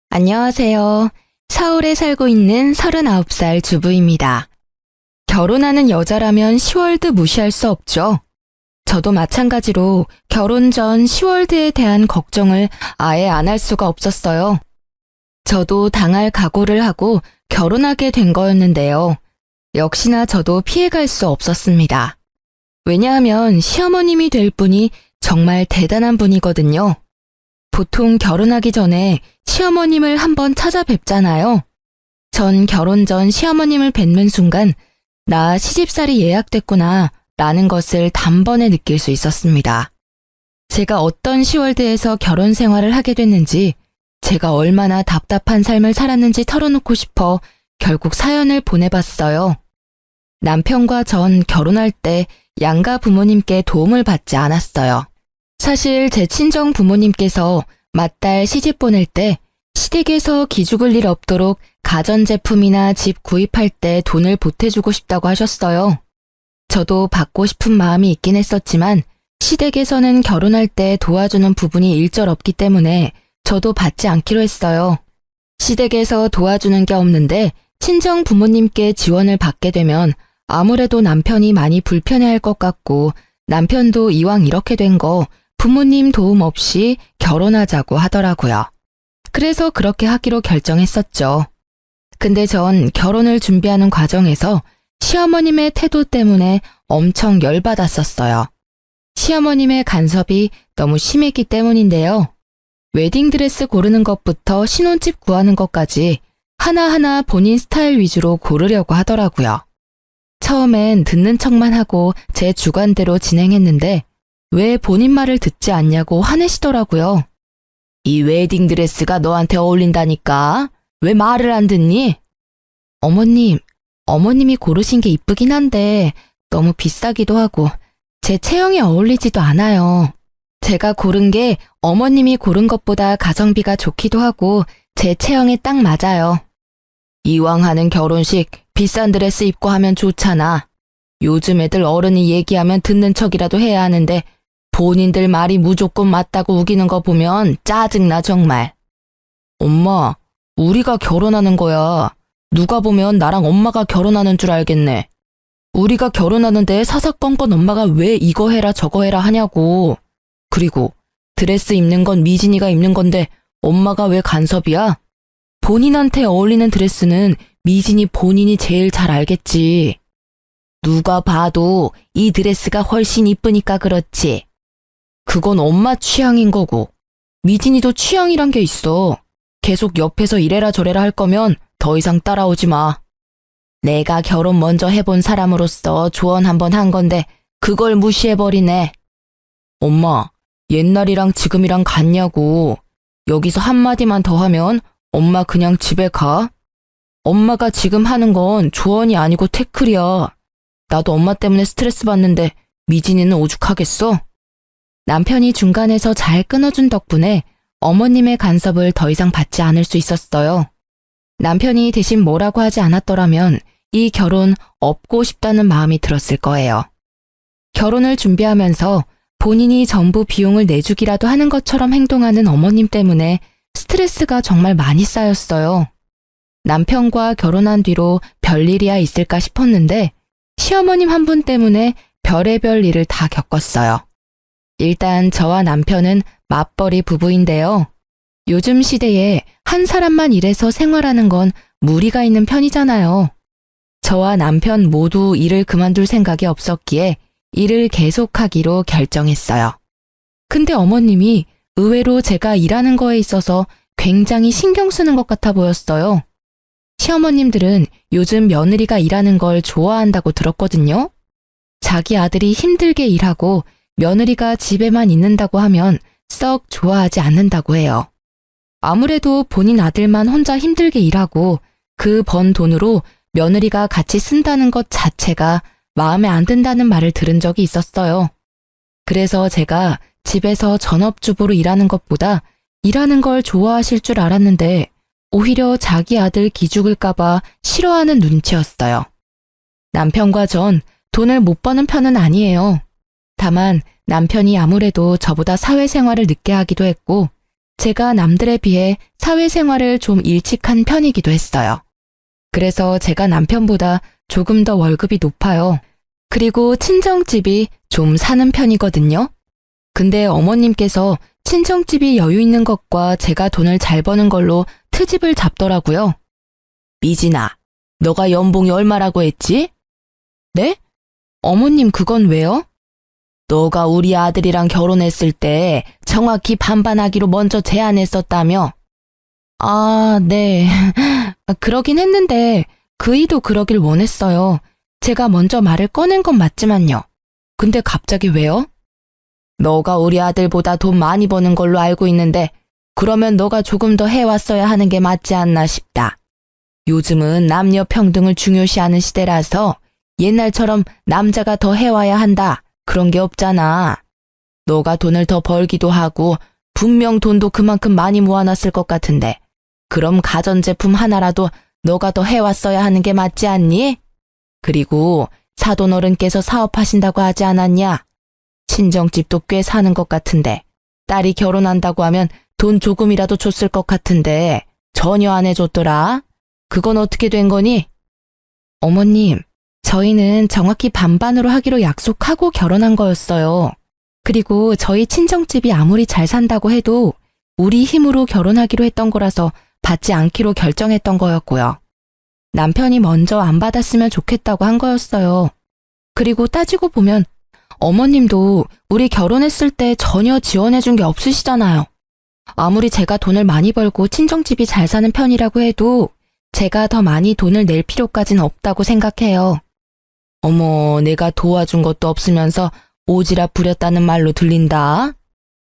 안녕하세요. 서울에 살고 있는 39살 주부입니다. 결혼하는 여자라면 시월드 무시할 수 없죠. 저도 마찬가지로 결혼 전 시월드에 대한 걱정을 아예 안 할 수가 없었어요. 저도 당할 각오를 하고 결혼하게 된 거였는데요. 역시나 저도 피해갈 수 없었습니다. 왜냐하면 시어머님이 될 분이 정말 대단한 분이거든요. 보통 결혼하기 전에 시어머님을 한번 찾아뵙잖아요. 전 결혼 전 시어머님을 뵙는 순간 나 시집살이 예약됐구나 라는 것을 단번에 느낄 수 있었습니다. 제가 어떤 시월드에서 결혼 생활을 하게 됐는지, 제가 얼마나 답답한 삶을 살았는지 털어놓고 싶어 결국 사연을 보내봤어요. 남편과 전 결혼할 때 양가 부모님께 도움을 받지 않았어요. 사실 제 친정 부모님께서 맏딸 시집 보낼 때 시댁에서 기죽을 일 없도록 가전제품이나 집 구입할 때 돈을 보태주고 싶다고 하셨어요. 저도 받고 싶은 마음이 있긴 했었지만 시댁에서는 결혼할 때 도와주는 부분이 일절 없기 때문에 저도 받지 않기로 했어요. 시댁에서 도와주는 게 없는데 친정 부모님께 지원을 받게 되면 아무래도 남편이 많이 불편해할 것 같고, 남편도 이왕 이렇게 된 거 부모님 도움 없이 결혼하자고 하더라고요. 그래서 그렇게 하기로 결정했었죠. 근데 전 결혼을 준비하는 과정에서 시어머님의 태도 때문에 엄청 열받았었어요. 시어머님의 간섭이 너무 심했기 때문인데요. 웨딩드레스 고르는 것부터 신혼집 구하는 것까지 하나하나 본인 스타일 위주로 고르려고 하더라고요. 처음엔 듣는 척만 하고 제 주관대로 진행했는데 왜 본인 말을 듣지 않냐고 화내시더라고요. 이 웨딩드레스가 너한테 어울린다니까? 왜 말을 안 듣니? 어머님이 고르신 게 이쁘긴 한데 너무 비싸기도 하고 제 체형에 어울리지도 않아요. 제가 고른 게 어머님이 고른 것보다 가성비가 좋기도 하고 제 체형에 딱 맞아요. 이왕 하는 결혼식 비싼 드레스 입고 하면 좋잖아. 요즘 애들 어른이 얘기하면 듣는 척이라도 해야 하는데 본인들 말이 무조건 맞다고 우기는 거 보면 짜증나 정말. 엄마, 우리가 결혼하는 거야. 누가 보면 나랑 엄마가 결혼하는 줄 알겠네. 우리가 결혼하는데 사사건건 엄마가 왜 이거 해라 저거 해라 하냐고. 그리고 드레스 입는 건 미진이가 입는 건데 엄마가 왜 간섭이야? 본인한테 어울리는 드레스는 미진이 본인이 제일 잘 알겠지. 누가 봐도 이 드레스가 훨씬 이쁘니까 그렇지. 그건 엄마 취향인 거고 미진이도 취향이란 게 있어. 계속 옆에서 이래라 저래라 할 거면 더 이상 따라오지 마. 내가 결혼 먼저 해본 사람으로서 조언 한번 한 건데 그걸 무시해버리네. 엄마, 옛날이랑 지금이랑 같냐고. 여기서 한마디만 더 하면 엄마 그냥 집에 가. 엄마가 지금 하는 건 조언이 아니고 태클이야. 나도 엄마 때문에 스트레스 받는데 미진이는 오죽하겠어? 남편이 중간에서 잘 끊어준 덕분에 어머님의 간섭을 더 이상 받지 않을 수 있었어요. 남편이 대신 뭐라고 하지 않았더라면 이 결혼 업고 싶다는 마음이 들었을 거예요. 결혼을 준비하면서 본인이 전부 비용을 내주기라도 하는 것처럼 행동하는 어머님 때문에 스트레스가 정말 많이 쌓였어요. 남편과 결혼한 뒤로 별일이야 있을까 싶었는데 시어머님 한 분 때문에 별의별 일을 다 겪었어요. 일단 저와 남편은 맞벌이 부부인데요. 요즘 시대에 한 사람만 일해서 생활하는 건 무리가 있는 편이잖아요. 저와 남편 모두 일을 그만둘 생각이 없었기에 일을 계속하기로 결정했어요. 근데 어머님이 의외로 제가 일하는 거에 있어서 굉장히 신경 쓰는 것 같아 보였어요. 시어머님들은 요즘 며느리가 일하는 걸 좋아한다고 들었거든요. 자기 아들이 힘들게 일하고 며느리가 집에만 있는다고 하면 썩 좋아하지 않는다고 해요. 아무래도 본인 아들만 혼자 힘들게 일하고 그 번 돈으로 며느리가 같이 쓴다는 것 자체가 마음에 안 든다는 말을 들은 적이 있었어요. 그래서 제가 집에서 전업주부로 일하는 것보다 일하는 걸 좋아하실 줄 알았는데 오히려 자기 아들 기죽을까봐 싫어하는 눈치였어요. 남편과 전 돈을 못 버는 편은 아니에요. 다만 남편이 아무래도 저보다 사회생활을 늦게 하기도 했고 제가 남들에 비해 사회생활을 좀 일찍 한 편이기도 했어요. 그래서 제가 남편보다 조금 더 월급이 높아요. 그리고 친정집이 좀 사는 편이거든요. 근데 어머님께서 친정집이 여유 있는 것과 제가 돈을 잘 버는 걸로 트집을 잡더라고요. 미진아, 너가 연봉이 얼마라고 했지? 네? 어머님 그건 왜요? 너가 우리 아들이랑 결혼했을 때 정확히 반반하기로 먼저 제안했었다며? 아, 네. 그러긴 했는데 그이도 그러길 원했어요. 제가 먼저 말을 꺼낸 건 맞지만요. 근데 갑자기 왜요? 너가 우리 아들보다 돈 많이 버는 걸로 알고 있는데 그러면 너가 조금 더 해왔어야 하는 게 맞지 않나 싶다. 요즘은 남녀 평등을 중요시하는 시대라서 옛날처럼 남자가 더 해와야 한다. 그런 게 없잖아. 너가 돈을 더 벌기도 하고 분명 돈도 그만큼 많이 모아놨을 것 같은데 그럼 가전제품 하나라도 너가 더 해왔어야 하는 게 맞지 않니? 그리고 사돈어른께서 사업하신다고 하지 않았냐? 친정집도 꽤 사는 것 같은데 딸이 결혼한다고 하면 돈 조금이라도 줬을 것 같은데 전혀 안 해줬더라. 그건 어떻게 된 거니? 어머님, 저희는 정확히 반반으로 하기로 약속하고 결혼한 거였어요. 그리고 저희 친정집이 아무리 잘 산다고 해도 우리 힘으로 결혼하기로 했던 거라서 받지 않기로 결정했던 거였고요. 남편이 먼저 안 받았으면 좋겠다고 한 거였어요. 그리고 따지고 보면 어머님도 우리 결혼했을 때 전혀 지원해준 게 없으시잖아요. 아무리 제가 돈을 많이 벌고 친정집이 잘 사는 편이라고 해도 제가 더 많이 돈을 낼 필요까지는 없다고 생각해요. 어머, 내가 도와준 것도 없으면서 오지랖 부렸다는 말로 들린다.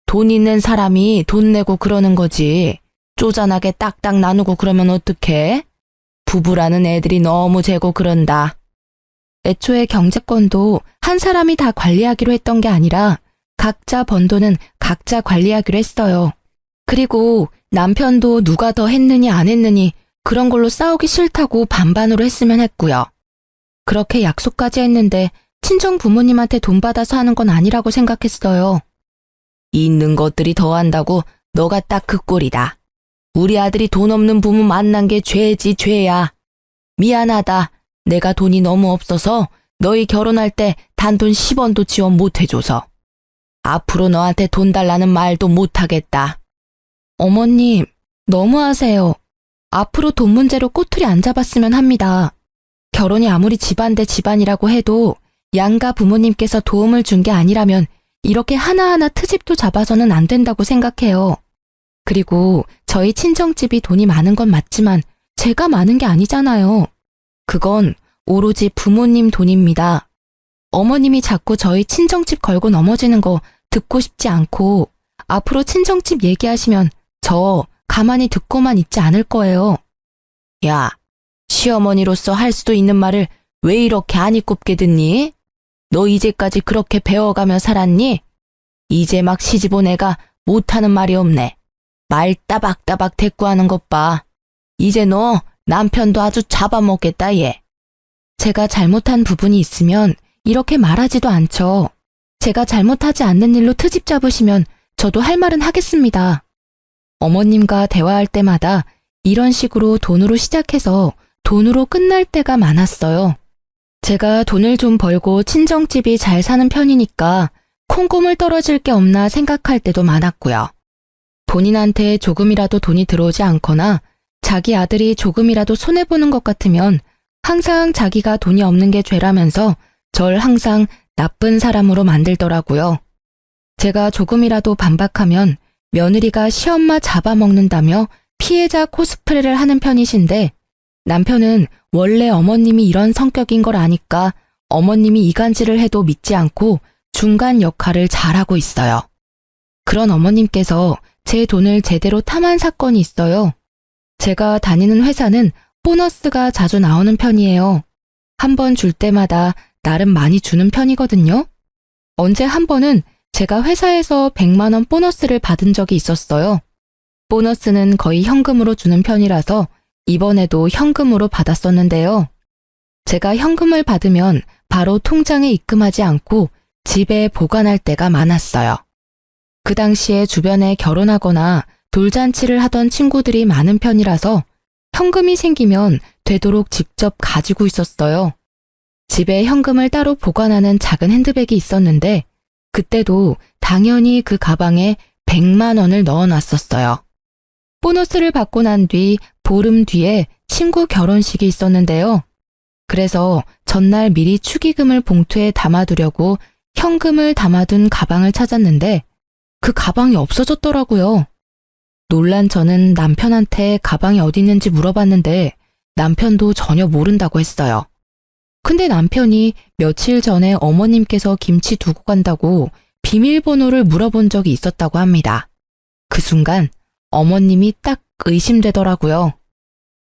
돈 있는 사람이 돈 내고 그러는 거지. 쪼잔하게 딱딱 나누고 그러면 어떡해? 부부라는 애들이 너무 재고 그런다. 애초에 경제권도 한 사람이 다 관리하기로 했던 게 아니라 각자 번 돈은 각자 관리하기로 했어요. 그리고 남편도 누가 더 했느니 안 했느니 그런 걸로 싸우기 싫다고 반반으로 했으면 했고요. 그렇게 약속까지 했는데 친정 부모님한테 돈 받아서 하는 건 아니라고 생각했어요. 있는 것들이 더한다고 너가 딱 그 꼴이다. 우리 아들이 돈 없는 부모 만난 게 죄지 죄야. 미안하다. 내가 돈이 너무 없어서 너희 결혼할 때 단돈 10원도 지원 못 해줘서. 앞으로 너한테 돈 달라는 말도 못 하겠다. 어머님, 너무하세요. 앞으로 돈 문제로 꼬투리 안 잡았으면 합니다. 결혼이 아무리 집안 대 집안이라고 해도 양가 부모님께서 도움을 준 게 아니라면 이렇게 하나하나 트집도 잡아서는 안 된다고 생각해요. 그리고 저희 친정집이 돈이 많은 건 맞지만 제가 많은 게 아니잖아요. 그건 오로지 부모님 돈입니다. 어머님이 자꾸 저희 친정집 걸고 넘어지는 거 듣고 싶지 않고 앞으로 친정집 얘기하시면 저 가만히 듣고만 있지 않을 거예요. 야, 시어머니로서 할 수도 있는 말을 왜 이렇게 안이 꼽게 듣니? 너 이제까지 그렇게 배워가며 살았니? 이제 막 시집 온 애가 못하는 말이 없네. 말 따박따박 대꾸하는 것 봐. 이제 너 남편도 아주 잡아먹겠다 얘. 제가 잘못한 부분이 있으면 이렇게 말하지도 않죠. 제가 잘못하지 않는 일로 트집 잡으시면 저도 할 말은 하겠습니다. 어머님과 대화할 때마다 이런 식으로 돈으로 시작해서 돈으로 끝날 때가 많았어요. 제가 돈을 좀 벌고 친정집이 잘 사는 편이니까 콩고물 떨어질 게 없나 생각할 때도 많았고요. 본인한테 조금이라도 돈이 들어오지 않거나 자기 아들이 조금이라도 손해보는 것 같으면 항상 자기가 돈이 없는 게 죄라면서 절 항상 나쁜 사람으로 만들더라고요. 제가 조금이라도 반박하면 며느리가 시엄마 잡아먹는다며 피해자 코스프레를 하는 편이신데 남편은 원래 어머님이 이런 성격인 걸 아니까 어머님이 이간질을 해도 믿지 않고 중간 역할을 잘하고 있어요. 그런 어머님께서 제 돈을 제대로 탐한 사건이 있어요. 제가 다니는 회사는 보너스가 자주 나오는 편이에요. 한 번 줄 때마다 나름 많이 주는 편이거든요. 언제 한 번은 제가 회사에서 100만 원 보너스를 받은 적이 있었어요. 보너스는 거의 현금으로 주는 편이라서 이번에도 현금으로 받았었는데요. 제가 현금을 받으면 바로 통장에 입금하지 않고 집에 보관할 때가 많았어요. 그 당시에 주변에 결혼하거나 돌잔치를 하던 친구들이 많은 편이라서 현금이 생기면 되도록 직접 가지고 있었어요. 집에 현금을 따로 보관하는 작은 핸드백이 있었는데 그때도 당연히 그 가방에 100만 원을 넣어놨었어요. 보너스를 받고 난 뒤 보름 뒤에 친구 결혼식이 있었는데요. 그래서 전날 미리 축의금을 봉투에 담아두려고 현금을 담아둔 가방을 찾았는데 그 가방이 없어졌더라고요. 놀란 저는 남편한테 가방이 어디 있는지 물어봤는데 남편도 전혀 모른다고 했어요. 근데 남편이 며칠 전에 어머님께서 김치 두고 간다고 비밀번호를 물어본 적이 있었다고 합니다. 그 순간 어머님이 딱 의심되더라고요.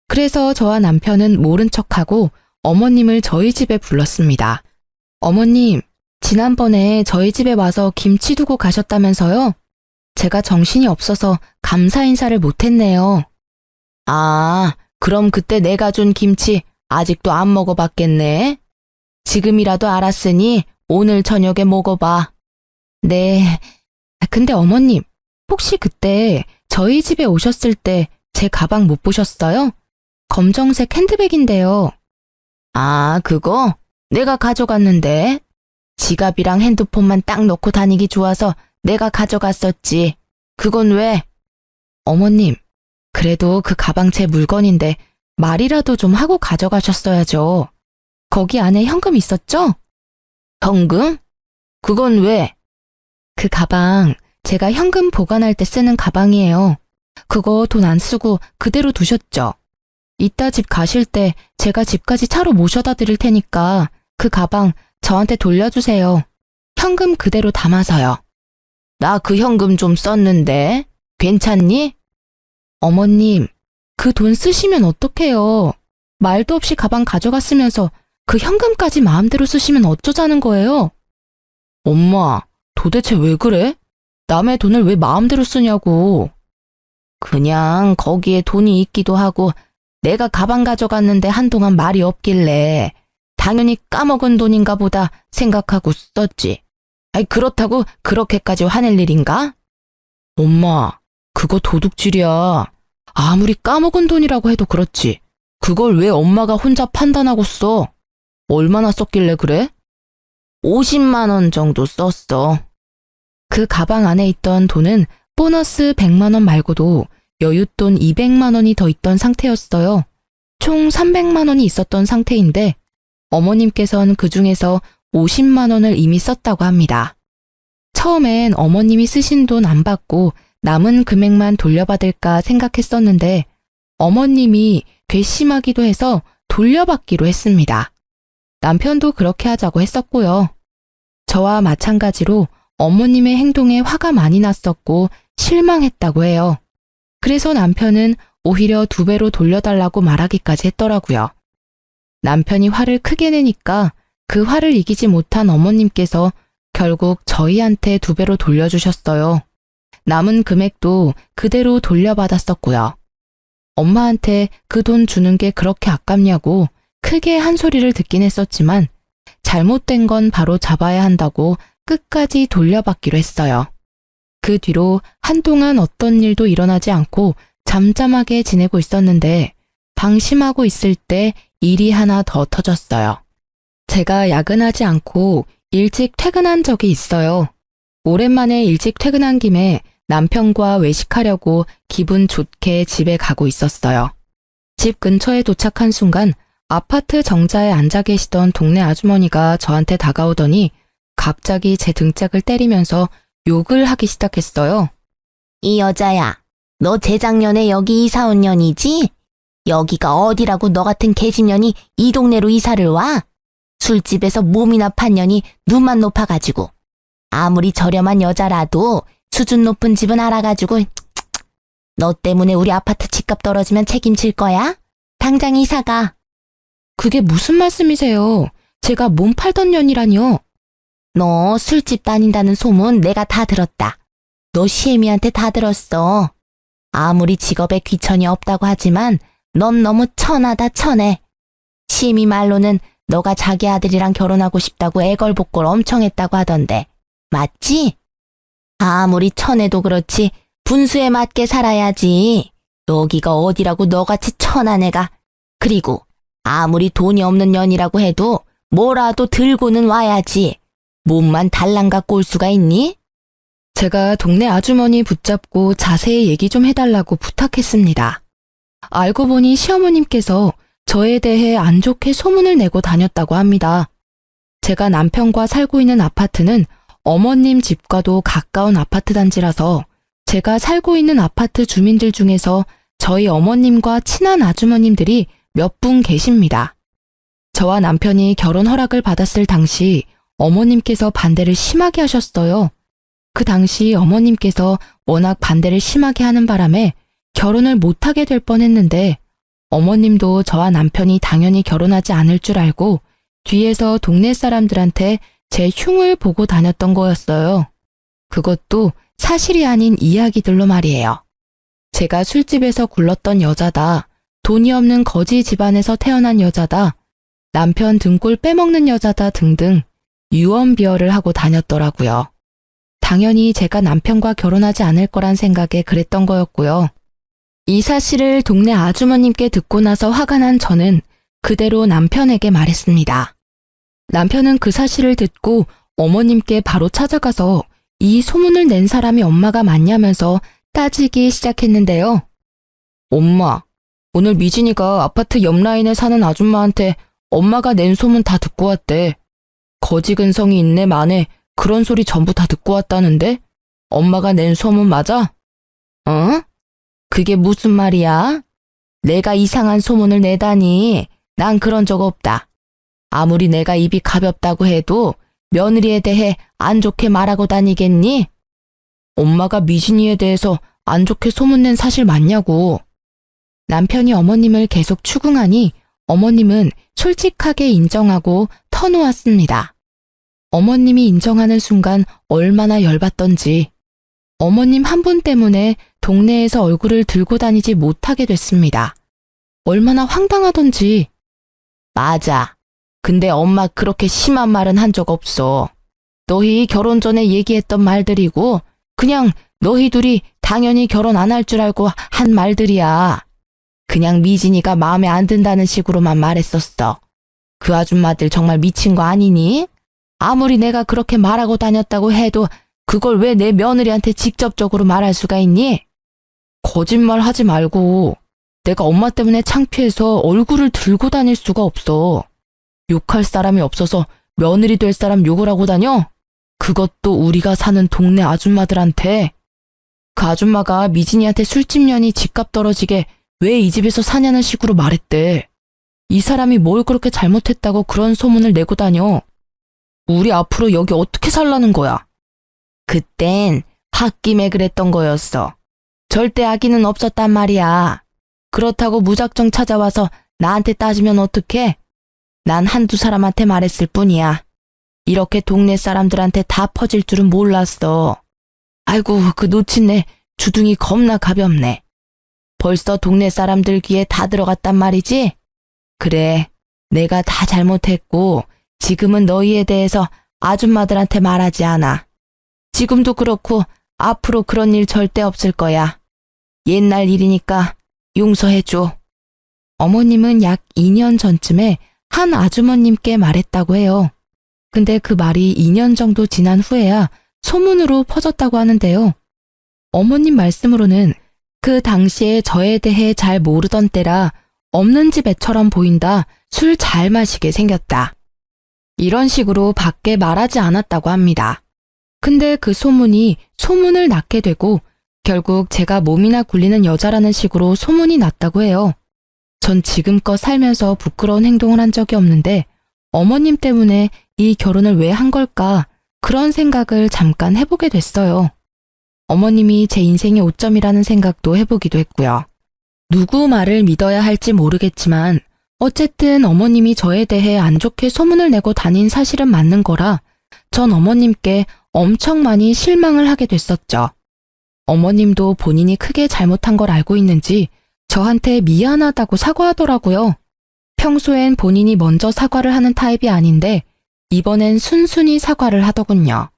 그래서 저와 남편은 모른 척하고 어머님을 저희 집에 불렀습니다. 어머님, 지난번에 저희 집에 와서 김치 두고 가셨다면서요? 제가 정신이 없어서 감사 인사를 못했네요. 아, 그럼 그때 내가 준 김치 아직도 안 먹어봤겠네? 지금이라도 알았으니 오늘 저녁에 먹어봐. 네, 근데 어머님, 혹시 그때 저희 집에 오셨을 때 제 가방 못 보셨어요? 검정색 핸드백인데요. 아, 그거? 내가 가져갔는데. 지갑이랑 핸드폰만 딱 넣고 다니기 좋아서 내가 가져갔었지. 그건 왜? 어머님, 그래도 그 가방 제 물건인데 말이라도 좀 하고 가져가셨어야죠. 거기 안에 현금 있었죠? 현금? 그건 왜? 그 가방 제가 현금 보관할 때 쓰는 가방이에요. 그거 돈 안 쓰고 그대로 두셨죠? 이따 집 가실 때 제가 집까지 차로 모셔다 드릴 테니까 그 가방 저한테 돌려주세요. 현금 그대로 담아서요. 나 그 현금 좀 썼는데 괜찮니? 어머님, 그 돈 쓰시면 어떡해요? 말도 없이 가방 가져갔으면서 그 현금까지 마음대로 쓰시면 어쩌자는 거예요? 엄마, 도대체 왜 그래? 남의 돈을 왜 마음대로 쓰냐고. 그냥 거기에 돈이 있기도 하고 내가 가방 가져갔는데 한동안 말이 없길래 당연히 까먹은 돈인가 보다 생각하고 썼지. 아이, 그렇다고 그렇게까지 화낼 일인가? 엄마, 그거 도둑질이야. 아무리 까먹은 돈이라고 해도 그렇지. 그걸 왜 엄마가 혼자 판단하고 써? 얼마나 썼길래 그래? 50만 원 정도 썼어. 그 가방 안에 있던 돈은 보너스 100만 원 말고도 여윳돈 200만 원이 더 있던 상태였어요. 총 300만 원이 있었던 상태인데 어머님께서는 그 중에서 50만 원을 이미 썼다고 합니다. 처음엔 어머님이 쓰신 돈 안 받고 남은 금액만 돌려받을까 생각했었는데 어머님이 괘씸하기도 해서 돌려받기로 했습니다. 남편도 그렇게 하자고 했었고요. 저와 마찬가지로 어머님의 행동에 화가 많이 났었고 실망했다고 해요. 그래서 남편은 오히려 2배로 돌려달라고 말하기까지 했더라고요. 남편이 화를 크게 내니까 그 화를 이기지 못한 어머님께서 결국 저희한테 2배로 돌려주셨어요. 남은 금액도 그대로 돌려받았었고요. 엄마한테 그 돈 주는 게 그렇게 아깝냐고 크게 한 소리를 듣긴 했었지만 잘못된 건 바로 잡아야 한다고 끝까지 돌려받기로 했어요. 그 뒤로 한동안 어떤 일도 일어나지 않고 잠잠하게 지내고 있었는데 방심하고 있을 때 일이 하나 더 터졌어요. 제가 야근하지 않고 일찍 퇴근한 적이 있어요. 오랜만에 일찍 퇴근한 김에 남편과 외식하려고 기분 좋게 집에 가고 있었어요. 집 근처에 도착한 순간 아파트 정자에 앉아 계시던 동네 아주머니가 저한테 다가오더니 갑자기 제 등짝을 때리면서 욕을 하기 시작했어요. 이 여자야, 너 재작년에 여기 이사 온 년이지? 여기가 어디라고 너 같은 개집년이 이 동네로 이사를 와? 술집에서 몸이나 판 년이 눈만 높아가지고. 아무리 저렴한 여자라도 수준 높은 집은 알아가지고 너 때문에 우리 아파트 집값 떨어지면 책임질 거야? 당장 이사가. 그게 무슨 말씀이세요? 제가 몸 팔던 년이라니요. 너 술집 다닌다는 소문 내가 다 들었다. 너 시애미한테 다 들었어. 아무리 직업에 귀천이 없다고 하지만 넌 너무 천하다 천해. 시애미 말로는 너가 자기 아들이랑 결혼하고 싶다고 애걸복걸 엄청 했다고 하던데. 맞지? 아무리 천해도 그렇지 분수에 맞게 살아야지. 여기가 어디라고 너같이 천한 애가. 그리고 아무리 돈이 없는 년이라고 해도 뭐라도 들고는 와야지. 몸만 달랑 갖고 올 수가 있니? 제가 동네 아주머니 붙잡고 자세히 얘기 좀 해달라고 부탁했습니다. 알고 보니 시어머님께서 저에 대해 안 좋게 소문을 내고 다녔다고 합니다. 제가 남편과 살고 있는 아파트는 어머님 집과도 가까운 아파트 단지라서 제가 살고 있는 아파트 주민들 중에서 저희 어머님과 친한 아주머님들이 몇 분 계십니다. 저와 남편이 결혼 허락을 받았을 당시 어머님께서 반대를 심하게 하셨어요. 그 당시 어머님께서 워낙 반대를 심하게 하는 바람에 결혼을 못하게 될 뻔했는데 어머님도 저와 남편이 당연히 결혼하지 않을 줄 알고 뒤에서 동네 사람들한테 제 흉을 보고 다녔던 거였어요. 그것도 사실이 아닌 이야기들로 말이에요. 제가 술집에서 굴렀던 여자다, 돈이 없는 거지 집안에서 태어난 여자다, 남편 등골 빼먹는 여자다 등등 유언비어를 하고 다녔더라고요. 당연히 제가 남편과 결혼하지 않을 거란 생각에 그랬던 거였고요. 이 사실을 동네 아주머님께 듣고 나서 화가 난 저는 그대로 남편에게 말했습니다. 남편은 그 사실을 듣고 어머님께 바로 찾아가서 이 소문을 낸 사람이 엄마가 맞냐면서 따지기 시작했는데요. 엄마, 오늘 미진이가 아파트 옆 라인에 사는 아줌마한테 엄마가 낸 소문 다 듣고 왔대. 거지 근성이 있네 마네 그런 소리 전부 다 듣고 왔다는데? 엄마가 낸 소문 맞아? 어? 그게 무슨 말이야? 내가 이상한 소문을 내다니. 난 그런 적 없다. 아무리 내가 입이 가볍다고 해도 며느리에 대해 안 좋게 말하고 다니겠니? 엄마가 미진이에 대해서 안 좋게 소문낸 사실 맞냐고. 남편이 어머님을 계속 추궁하니 어머님은 솔직하게 인정하고 터놓았습니다. 어머님이 인정하는 순간 얼마나 열받던지 어머님 한 분 때문에 동네에서 얼굴을 들고 다니지 못하게 됐습니다. 얼마나 황당하던지. 맞아. 근데 엄마 그렇게 심한 말은 한 적 없어. 너희 결혼 전에 얘기했던 말들이고 그냥 너희 둘이 당연히 결혼 안 할 줄 알고 한 말들이야. 그냥 미진이가 마음에 안 든다는 식으로만 말했었어. 그 아줌마들 정말 미친 거 아니니? 아무리 내가 그렇게 말하고 다녔다고 해도 그걸 왜 내 며느리한테 직접적으로 말할 수가 있니? 거짓말 하지 말고. 내가 엄마 때문에 창피해서 얼굴을 들고 다닐 수가 없어. 욕할 사람이 없어서 며느리 될 사람 욕을 하고 다녀? 그것도 우리가 사는 동네 아줌마들한테. 그 아줌마가 미진이한테 술집 년이 집값 떨어지게 왜 이 집에서 사냐는 식으로 말했대. 이 사람이 뭘 그렇게 잘못했다고 그런 소문을 내고 다녀. 우리 앞으로 여기 어떻게 살라는 거야? 그땐 홧김에 그랬던 거였어. 절대 악의는 없었단 말이야. 그렇다고 무작정 찾아와서 나한테 따지면 어떡해? 난 한두 사람한테 말했을 뿐이야. 이렇게 동네 사람들한테 다 퍼질 줄은 몰랐어. 아이고, 그 놓친네 주둥이 겁나 가볍네. 벌써 동네 사람들 귀에 다 들어갔단 말이지? 그래, 내가 다 잘못했고 지금은 너희에 대해서 아줌마들한테 말하지 않아. 지금도 그렇고 앞으로 그런 일 절대 없을 거야. 옛날 일이니까 용서해줘. 어머님은 약 2년 전쯤에 한 아주머님께 말했다고 해요. 근데 그 말이 2년 정도 지난 후에야 소문으로 퍼졌다고 하는데요. 어머님 말씀으로는 그 당시에 저에 대해 잘 모르던 때라 없는 집 애처럼 보인다, 술 잘 마시게 생겼다. 이런 식으로 밖에 말하지 않았다고 합니다. 근데 그 소문이 소문을 낳게 되고 결국 제가 몸이나 굴리는 여자라는 식으로 소문이 났다고 해요. 전 지금껏 살면서 부끄러운 행동을 한 적이 없는데 어머님 때문에 이 결혼을 왜 한 걸까 그런 생각을 잠깐 해보게 됐어요. 어머님이 제 인생의 오점이라는 생각도 해보기도 했고요. 누구 말을 믿어야 할지 모르겠지만 어쨌든 어머님이 저에 대해 안 좋게 소문을 내고 다닌 사실은 맞는 거라 전 어머님께 엄청 많이 실망을 하게 됐었죠. 어머님도 본인이 크게 잘못한 걸 알고 있는지 저한테 미안하다고 사과하더라고요. 평소엔 본인이 먼저 사과를 하는 타입이 아닌데 이번엔 순순히 사과를 하더군요.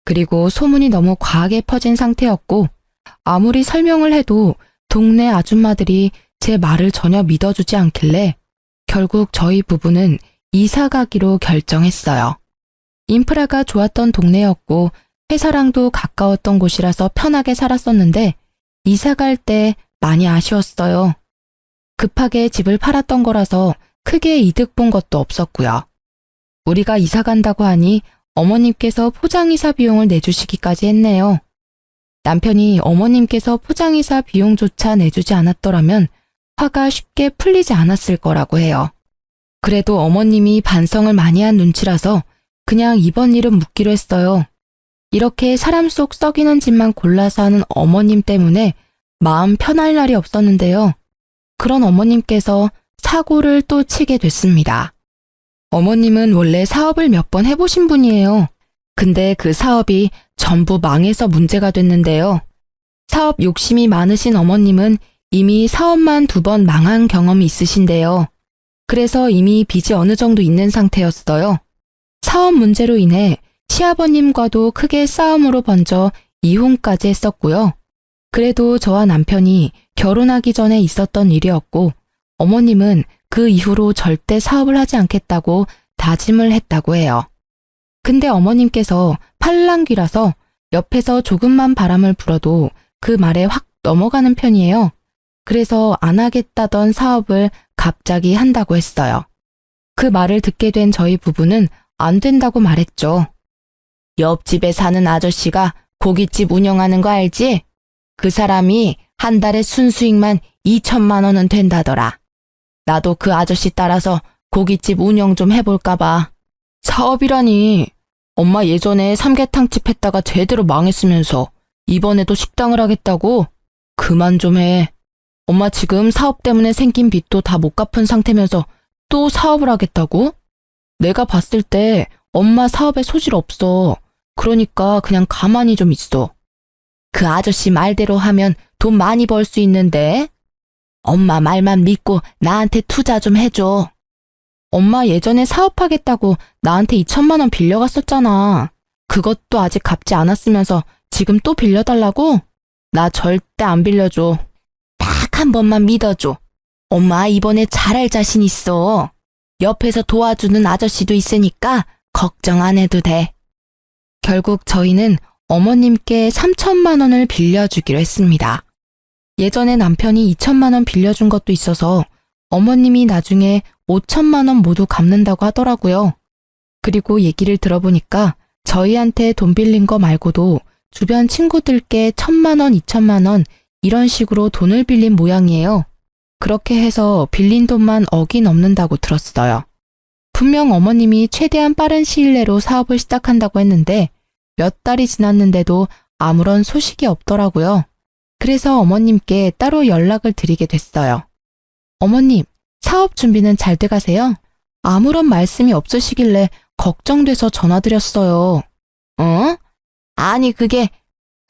그리고 소문이 너무 과하게 퍼진 상태였고 아무리 설명을 해도 동네 아줌마들이 제 말을 전혀 믿어주지 않길래 결국 저희 부부는 이사 가기로 결정했어요. 인프라가 좋았던 동네였고 회사랑도 가까웠던 곳이라서 편하게 살았었는데 이사 갈 때 많이 아쉬웠어요. 급하게 집을 팔았던 거라서 크게 이득 본 것도 없었고요. 우리가 이사 간다고 하니 어머님께서 포장이사 비용을 내주시기까지 했네요. 남편이 어머님께서 포장이사 비용조차 내주지 않았더라면 화가 쉽게 풀리지 않았을 거라고 해요. 그래도 어머님이 반성을 많이 한 눈치라서 그냥 이번 일은 묻기로 했어요. 이렇게 사람 속 썩이는 짓만 골라서 하는 어머님 때문에 마음 편할 날이 없었는데요. 그런 어머님께서 사고를 또 치게 됐습니다. 어머님은 원래 사업을 몇 번 해보신 분이에요. 근데 그 사업이 전부 망해서 문제가 됐는데요. 사업 욕심이 많으신 어머님은 이미 사업만 2번 망한 경험이 있으신데요. 그래서 이미 빚이 어느 정도 있는 상태였어요. 사업 문제로 인해 시아버님과도 크게 싸움으로 번져 이혼까지 했었고요. 그래도 저와 남편이 결혼하기 전에 있었던 일이었고 어머님은 그 이후로 절대 사업을 하지 않겠다고 다짐을 했다고 해요. 근데 어머님께서 팔랑귀라서 옆에서 조금만 바람을 불어도 그 말에 확 넘어가는 편이에요. 그래서 안 하겠다던 사업을 갑자기 한다고 했어요. 그 말을 듣게 된 저희 부부는 안 된다고 말했죠. 옆집에 사는 아저씨가 고깃집 운영하는 거 알지? 그 사람이 한 달에 순수익만 2천만 원은 된다더라. 나도 그 아저씨 따라서 고깃집 운영 좀 해볼까 봐. 사업이라니. 엄마 예전에 삼계탕집 했다가 제대로 망했으면서 이번에도 식당을 하겠다고? 그만 좀 해. 엄마 지금 사업 때문에 생긴 빚도 다 못 갚은 상태면서 또 사업을 하겠다고? 내가 봤을 때 엄마 사업에 소질 없어. 그러니까 그냥 가만히 좀 있어. 그 아저씨 말대로 하면 돈 많이 벌 수 있는데? 엄마 말만 믿고 나한테 투자 좀 해줘. 엄마 예전에 사업하겠다고 나한테 2천만 원 빌려갔었잖아. 그것도 아직 갚지 않았으면서 지금 또 빌려달라고? 나 절대 안 빌려줘. 딱 한 번만 믿어줘. 엄마 이번에 잘할 자신 있어. 옆에서 도와주는 아저씨도 있으니까 걱정 안 해도 돼. 결국 저희는 어머님께 3천만 원을 빌려주기로 했습니다. 예전에 남편이 2천만 원 빌려준 것도 있어서 어머님이 나중에 5천만 원 모두 갚는다고 하더라고요. 그리고 얘기를 들어보니까 저희한테 돈 빌린 거 말고도 주변 친구들께 1,000만 원, 2천만 원 이런 식으로 돈을 빌린 모양이에요. 그렇게 해서 빌린 돈만 억이 넘는다고 들었어요. 분명 어머님이 최대한 빠른 시일 내로 사업을 시작한다고 했는데 몇 달이 지났는데도 아무런 소식이 없더라고요. 그래서 어머님께 따로 연락을 드리게 됐어요. 어머님, 사업 준비는 잘 돼가세요? 아무런 말씀이 없으시길래 걱정돼서 전화드렸어요. 어? 아니 그게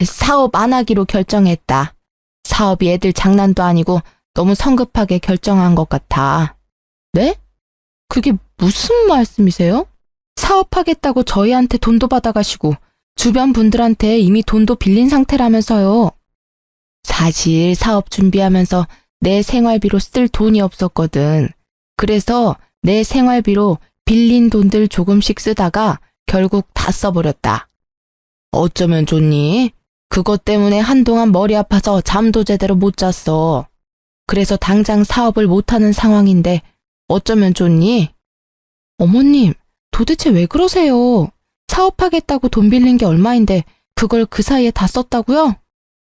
사업 안 하기로 결정했다. 사업이 애들 장난도 아니고 너무 성급하게 결정한 것 같아. 네? 그게 무슨 말씀이세요? 사업하겠다고 저희한테 돈도 받아가시고 주변 분들한테 이미 돈도 빌린 상태라면서요. 사실 사업 준비하면서 내 생활비로 쓸 돈이 없었거든. 그래서 내 생활비로 빌린 돈들 조금씩 쓰다가 결국 다 써버렸다. 어쩌면 좋니? 그것 때문에 한동안 머리 아파서 잠도 제대로 못 잤어. 그래서 당장 사업을 못하는 상황인데 어쩌면 좋니? 어머님, 도대체 왜 그러세요? 사업하겠다고 돈 빌린 게 얼마인데 그걸 그 사이에 다 썼다고요?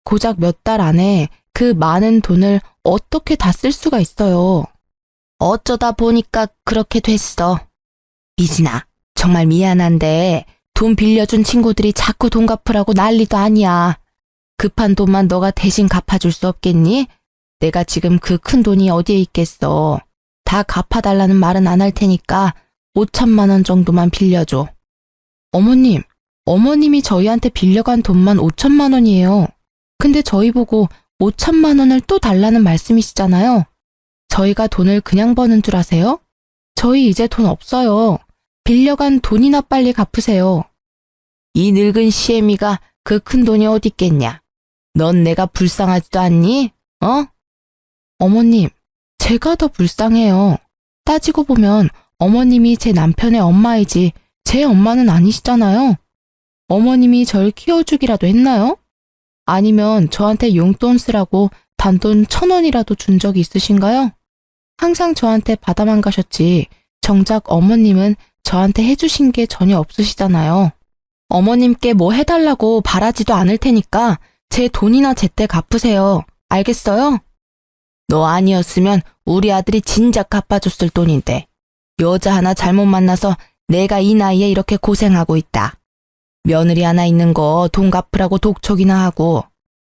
고작 몇 달 안에 그 많은 돈을 어떻게 다 쓸 수가 있어요? 어쩌다 보니까 그렇게 됐어. 미진아, 정말 미안한데 돈 빌려준 친구들이 자꾸 돈 갚으라고 난리도 아니야. 급한 돈만 너가 대신 갚아줄 수 없겠니? 내가 지금 그 큰 돈이 어디에 있겠어. 다 갚아달라는 말은 안 할 테니까 5천만 원 정도만 빌려줘. 어머님, 어머님이 저희한테 빌려간 돈만 5천만 원이에요. 근데 저희 보고 5천만 원을 또 달라는 말씀이시잖아요. 저희가 돈을 그냥 버는 줄 아세요? 저희 이제 돈 없어요. 빌려간 돈이나 빨리 갚으세요. 이 늙은 시애미가 그 큰 돈이 어디 있겠냐. 넌 내가 불쌍하지도 않니? 어? 어머님, 제가 더 불쌍해요. 따지고 보면 어머님이 제 남편의 엄마이지 제 엄마는 아니시잖아요. 어머님이 절 키워주기라도 했나요? 아니면 저한테 용돈 쓰라고 단돈 1,000원이라도 준 적이 있으신가요? 항상 저한테 받아만 가셨지 정작 어머님은 저한테 해주신 게 전혀 없으시잖아요. 어머님께 뭐 해달라고 바라지도 않을 테니까 제 돈이나 제때 갚으세요. 알겠어요? 너 아니었으면 우리 아들이 진작 갚아줬을 돈인데 여자 하나 잘못 만나서 내가 이 나이에 이렇게 고생하고 있다. 며느리 하나 있는 거 돈 갚으라고 독촉이나 하고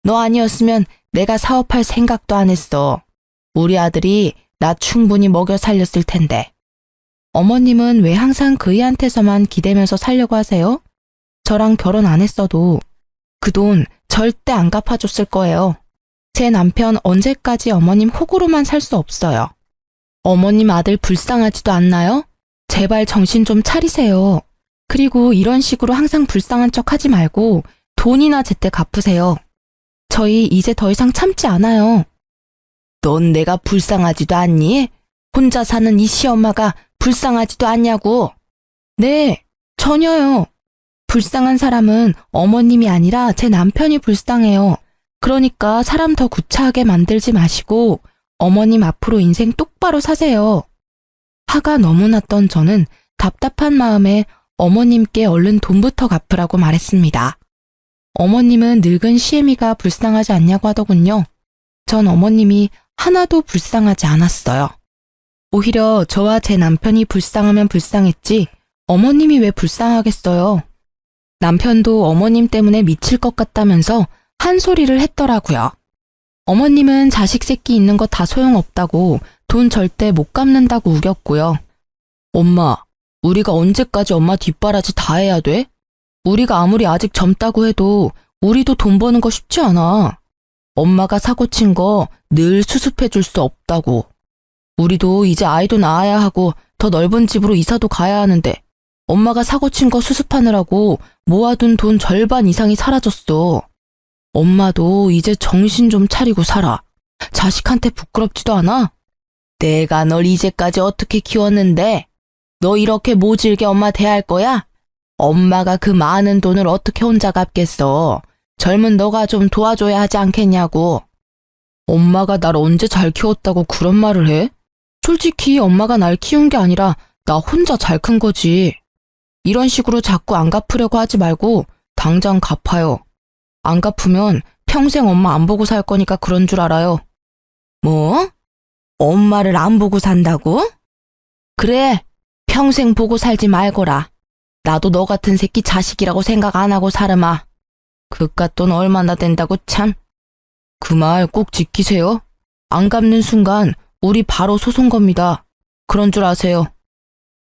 너 아니었으면 내가 사업할 생각도 안 했어. 우리 아들이 나 충분히 먹여 살렸을 텐데. 어머님은 왜 항상 그이한테서만 기대면서 살려고 하세요? 저랑 결혼 안 했어도 그 돈 절대 안 갚아줬을 거예요. 제 남편 언제까지 어머님 호구로만 살 수 없어요. 어머님 아들 불쌍하지도 않나요? 제발 정신 좀 차리세요. 그리고 이런 식으로 항상 불쌍한 척 하지 말고 돈이나 제때 갚으세요. 저희 이제 더 이상 참지 않아요. 넌 내가 불쌍하지도 않니? 혼자 사는 이 시엄마가 불쌍하지도 않냐고. 네, 전혀요. 불쌍한 사람은 어머님이 아니라 제 남편이 불쌍해요. 그러니까 사람 더 구차하게 만들지 마시고 어머님 앞으로 인생 똑바로 사세요. 화가 너무 났던 저는 답답한 마음에 어머님께 얼른 돈부터 갚으라고 말했습니다. 어머님은 늙은 시애미가 불쌍하지 않냐고 하더군요. 전 어머님이 하나도 불쌍하지 않았어요. 오히려 저와 제 남편이 불쌍하면 불쌍했지 어머님이 왜 불쌍하겠어요. 남편도 어머님 때문에 미칠 것 같다면서 한 소리를 했더라고요. 어머님은 자식 새끼 있는 거 다 소용없다고 돈 절대 못 갚는다고 우겼고요. 엄마, 우리가 언제까지 엄마 뒷바라지 다 해야 돼? 우리가 아무리 아직 젊다고 해도 우리도 돈 버는 거 쉽지 않아. 엄마가 사고 친 거 늘 수습해 줄 수 없다고. 우리도 이제 아이도 낳아야 하고 더 넓은 집으로 이사도 가야 하는데 엄마가 사고 친 거 수습하느라고 모아둔 돈 절반 이상이 사라졌어. 엄마도 이제 정신 좀 차리고 살아. 자식한테 부끄럽지도 않아? 내가 널 이제까지 어떻게 키웠는데? 너 이렇게 모질게 엄마 대할 거야? 엄마가 그 많은 돈을 어떻게 혼자 갚겠어? 젊은 너가 좀 도와줘야 하지 않겠냐고. 엄마가 날 언제 잘 키웠다고 그런 말을 해? 솔직히 엄마가 날 키운 게 아니라 나 혼자 잘 큰 거지. 이런 식으로 자꾸 안 갚으려고 하지 말고 당장 갚아요. 안 갚으면 평생 엄마 안 보고 살 거니까 그런 줄 알아요. 뭐? 엄마를 안 보고 산다고? 그래, 평생 보고 살지 말거라. 나도 너 같은 새끼 자식이라고 생각 안 하고 살으마. 그깟 돈 얼마나 된다고 참. 그 말 꼭 지키세요. 안 갚는 순간 우리 바로 소송 겁니다. 그런 줄 아세요.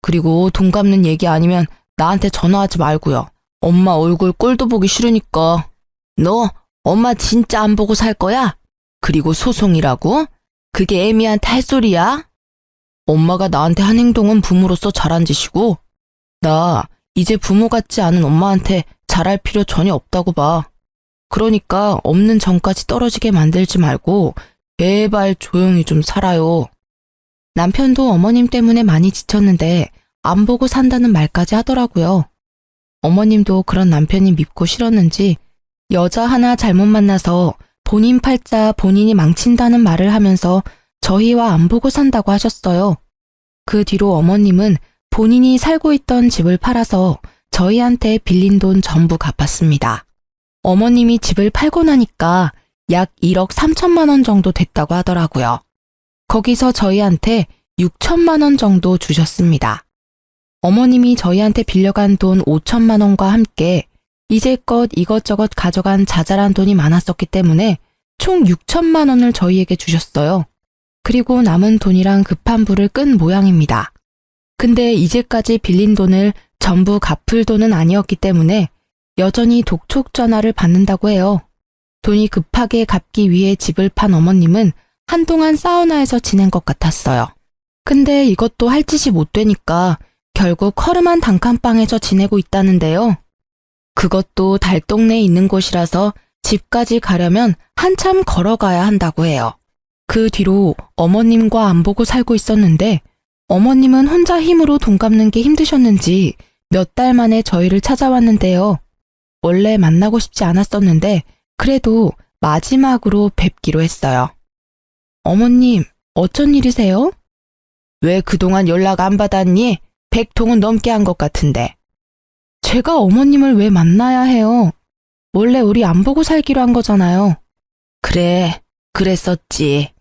그리고 돈 갚는 얘기 아니면 나한테 전화하지 말고요. 엄마 얼굴 꼴도 보기 싫으니까. 너 엄마 진짜 안 보고 살 거야? 그리고 소송이라고? 그게 애미한테 할 소리야? 엄마가 나한테 한 행동은 부모로서 잘한 짓이고 나 이제 부모 같지 않은 엄마한테 잘할 필요 전혀 없다고 봐. 그러니까 없는 정까지 떨어지게 만들지 말고 제발 조용히 좀 살아요. 남편도 어머님 때문에 많이 지쳤는데 안 보고 산다는 말까지 하더라고요. 어머님도 그런 남편이 밉고 싫었는지 여자 하나 잘못 만나서 본인 팔자 본인이 망친다는 말을 하면서 저희와 안 보고 산다고 하셨어요. 그 뒤로 어머님은 본인이 살고 있던 집을 팔아서 저희한테 빌린 돈 전부 갚았습니다. 어머님이 집을 팔고 나니까 약 1억 3천만 원 정도 됐다고 하더라고요. 거기서 저희한테 6천만 원 정도 주셨습니다. 어머님이 저희한테 빌려간 돈 5천만 원과 함께 이제껏 이것저것 가져간 자잘한 돈이 많았었기 때문에 총 6천만 원을 저희에게 주셨어요. 그리고 남은 돈이랑 급한 불을 끈 모양입니다. 근데 이제까지 빌린 돈을 전부 갚을 돈은 아니었기 때문에 여전히 독촉 전화를 받는다고 해요. 돈이 급하게 갚기 위해 집을 판 어머님은 한동안 사우나에서 지낸 것 같았어요. 근데 이것도 할 짓이 못 되니까 결국 허름한 단칸방에서 지내고 있다는데요. 그것도 달동네에 있는 곳이라서 집까지 가려면 한참 걸어가야 한다고 해요. 그 뒤로 어머님과 안 보고 살고 있었는데 어머님은 혼자 힘으로 돈 갚는 게 힘드셨는지 몇 달 만에 저희를 찾아왔는데요. 원래 만나고 싶지 않았었는데 그래도 마지막으로 뵙기로 했어요. 어머님, 어쩐 일이세요? 왜 그동안 연락 안 받았니? 100통은 넘게 한 것 같은데. 제가 어머님을 왜 만나야 해요? 원래 우리 안 보고 살기로 한 거잖아요. 그래, 그랬었지.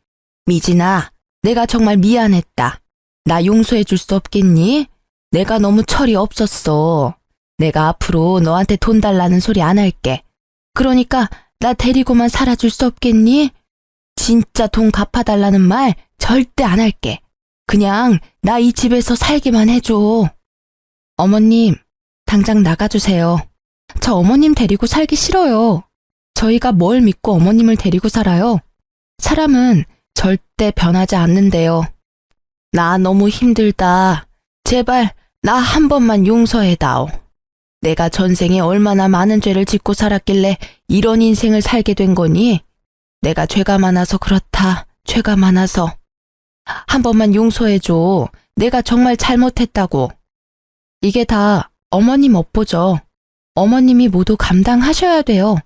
미진아, 내가 정말 미안했다. 나 용서해 줄 수 없겠니? 내가 너무 철이 없었어. 내가 앞으로 너한테 돈 달라는 소리 안 할게. 그러니까 나 데리고만 살아줄 수 없겠니? 진짜 돈 갚아달라는 말 절대 안 할게. 그냥 나 이 집에서 살기만 해줘. 어머님, 당장 나가주세요. 저 어머님 데리고 살기 싫어요. 저희가 뭘 믿고 어머님을 데리고 살아요? 사람은 절대 변하지 않는데요. 나 너무 힘들다. 제발 나 한 번만 용서해다오. 내가 전생에 얼마나 많은 죄를 짓고 살았길래 이런 인생을 살게 된 거니? 내가 죄가 많아서 그렇다. 죄가 많아서. 한 번만 용서해줘. 내가 정말 잘못했다고. 이게 다 어머님 업보죠. 어머님이 모두 감당하셔야 돼요.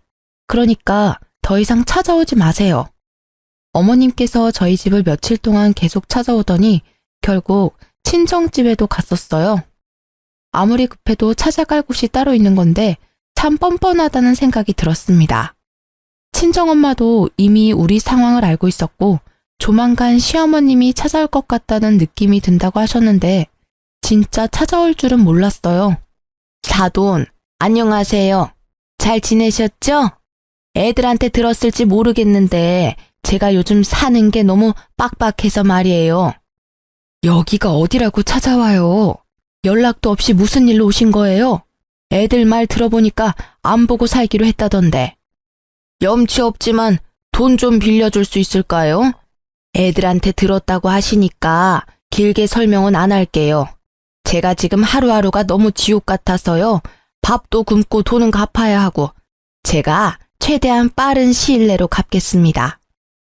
그러니까 더 이상 찾아오지 마세요. 어머님께서 저희 집을 며칠 동안 계속 찾아오더니 결국 친정집에도 갔었어요. 아무리 급해도 찾아갈 곳이 따로 있는 건데 참 뻔뻔하다는 생각이 들었습니다. 친정엄마도 이미 우리 상황을 알고 있었고 조만간 시어머님이 찾아올 것 같다는 느낌이 든다고 하셨는데 진짜 찾아올 줄은 몰랐어요. 사돈, 안녕하세요. 잘 지내셨죠? 애들한테 들었을지 모르겠는데 제가 요즘 사는 게 너무 빡빡해서 말이에요. 여기가 어디라고 찾아와요? 연락도 없이 무슨 일로 오신 거예요? 애들 말 들어보니까 안 보고 살기로 했다던데. 염치 없지만 돈 좀 빌려줄 수 있을까요? 애들한테 들었다고 하시니까 길게 설명은 안 할게요. 제가 지금 하루하루가 너무 지옥 같아서요. 밥도 굶고 돈은 갚아야 하고 제가 최대한 빠른 시일 내로 갚겠습니다.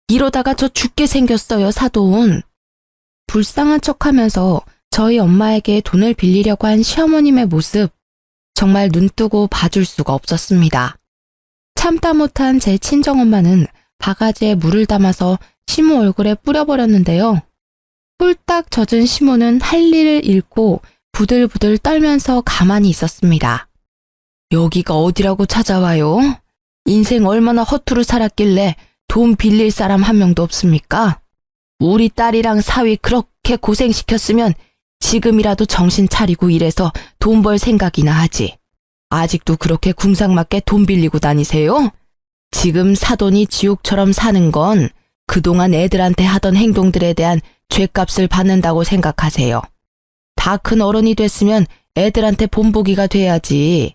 이러다가 저 죽게 생겼어요, 사돈. 불쌍한 척하면서 저희 엄마에게 돈을 빌리려고 한 시어머님의 모습 정말 눈뜨고 봐줄 수가 없었습니다. 참다 못한 제 친정엄마는 바가지에 물을 담아서 시모 얼굴에 뿌려버렸는데요. 홀딱 젖은 시모는 할 일을 잃고 부들부들 떨면서 가만히 있었습니다. 여기가 어디라고 찾아와요? 인생 얼마나 허투루 살았길래 돈 빌릴 사람 한 명도 없습니까? 우리 딸이랑 사위 그렇게 고생시켰으면 지금이라도 정신 차리고 일해서 돈 벌 생각이나 하지. 아직도 그렇게 궁상맞게 돈 빌리고 다니세요? 지금 사돈이 지옥처럼 사는 건 그동안 애들한테 하던 행동들에 대한 죗값을 받는다고 생각하세요. 다 큰 어른이 됐으면 애들한테 본보기가 돼야지.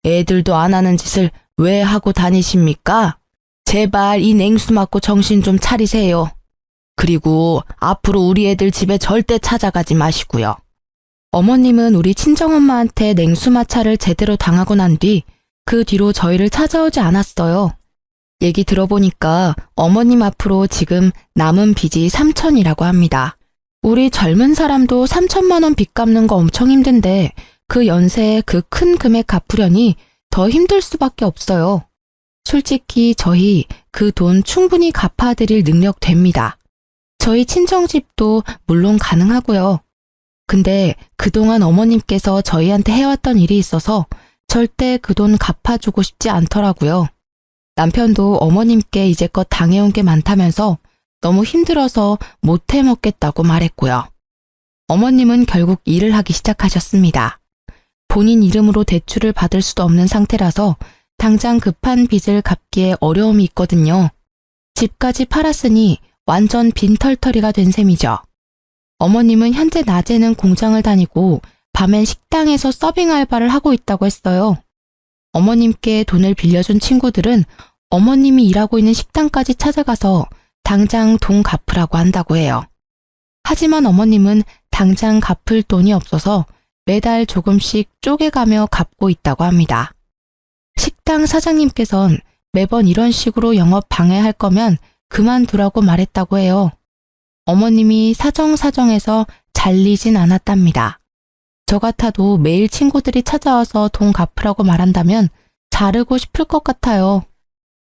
애들도 안 하는 짓을 왜 하고 다니십니까? 제발 이 냉수 맞고 정신 좀 차리세요. 그리고 앞으로 우리 애들 집에 절대 찾아가지 마시고요. 어머님은 우리 친정엄마한테 냉수마찰을 제대로 당하고 난 뒤 그 뒤로 저희를 찾아오지 않았어요. 얘기 들어보니까 어머님 앞으로 지금 남은 빚이 3천이라고 합니다. 우리 젊은 사람도 3천만 원 빚 갚는 거 엄청 힘든데 그 연세에 그 큰 금액 갚으려니 더 힘들 수밖에 없어요. 솔직히 저희 그 돈 충분히 갚아드릴 능력 됩니다. 저희 친정집도 물론 가능하고요. 근데 그동안 어머님께서 저희한테 해왔던 일이 있어서 절대 그 돈 갚아주고 싶지 않더라고요. 남편도 어머님께 이제껏 당해온 게 많다면서 너무 힘들어서 못 해먹겠다고 말했고요. 어머님은 결국 일을 하기 시작하셨습니다. 본인 이름으로 대출을 받을 수도 없는 상태라서 당장 급한 빚을 갚기에 어려움이 있거든요. 집까지 팔았으니 완전 빈털터리가 된 셈이죠. 어머님은 현재 낮에는 공장을 다니고 밤엔 식당에서 서빙 알바를 하고 있다고 했어요. 어머님께 돈을 빌려준 친구들은 어머님이 일하고 있는 식당까지 찾아가서 당장 돈 갚으라고 한다고 해요. 하지만 어머님은 당장 갚을 돈이 없어서 매달 조금씩 쪼개가며 갚고 있다고 합니다. 식당 사장님께선 매번 이런 식으로 영업 방해할 거면 그만두라고 말했다고 해요. 어머님이 사정사정해서 잘리진 않았답니다. 저 같아도 매일 친구들이 찾아와서 돈 갚으라고 말한다면 자르고 싶을 것 같아요.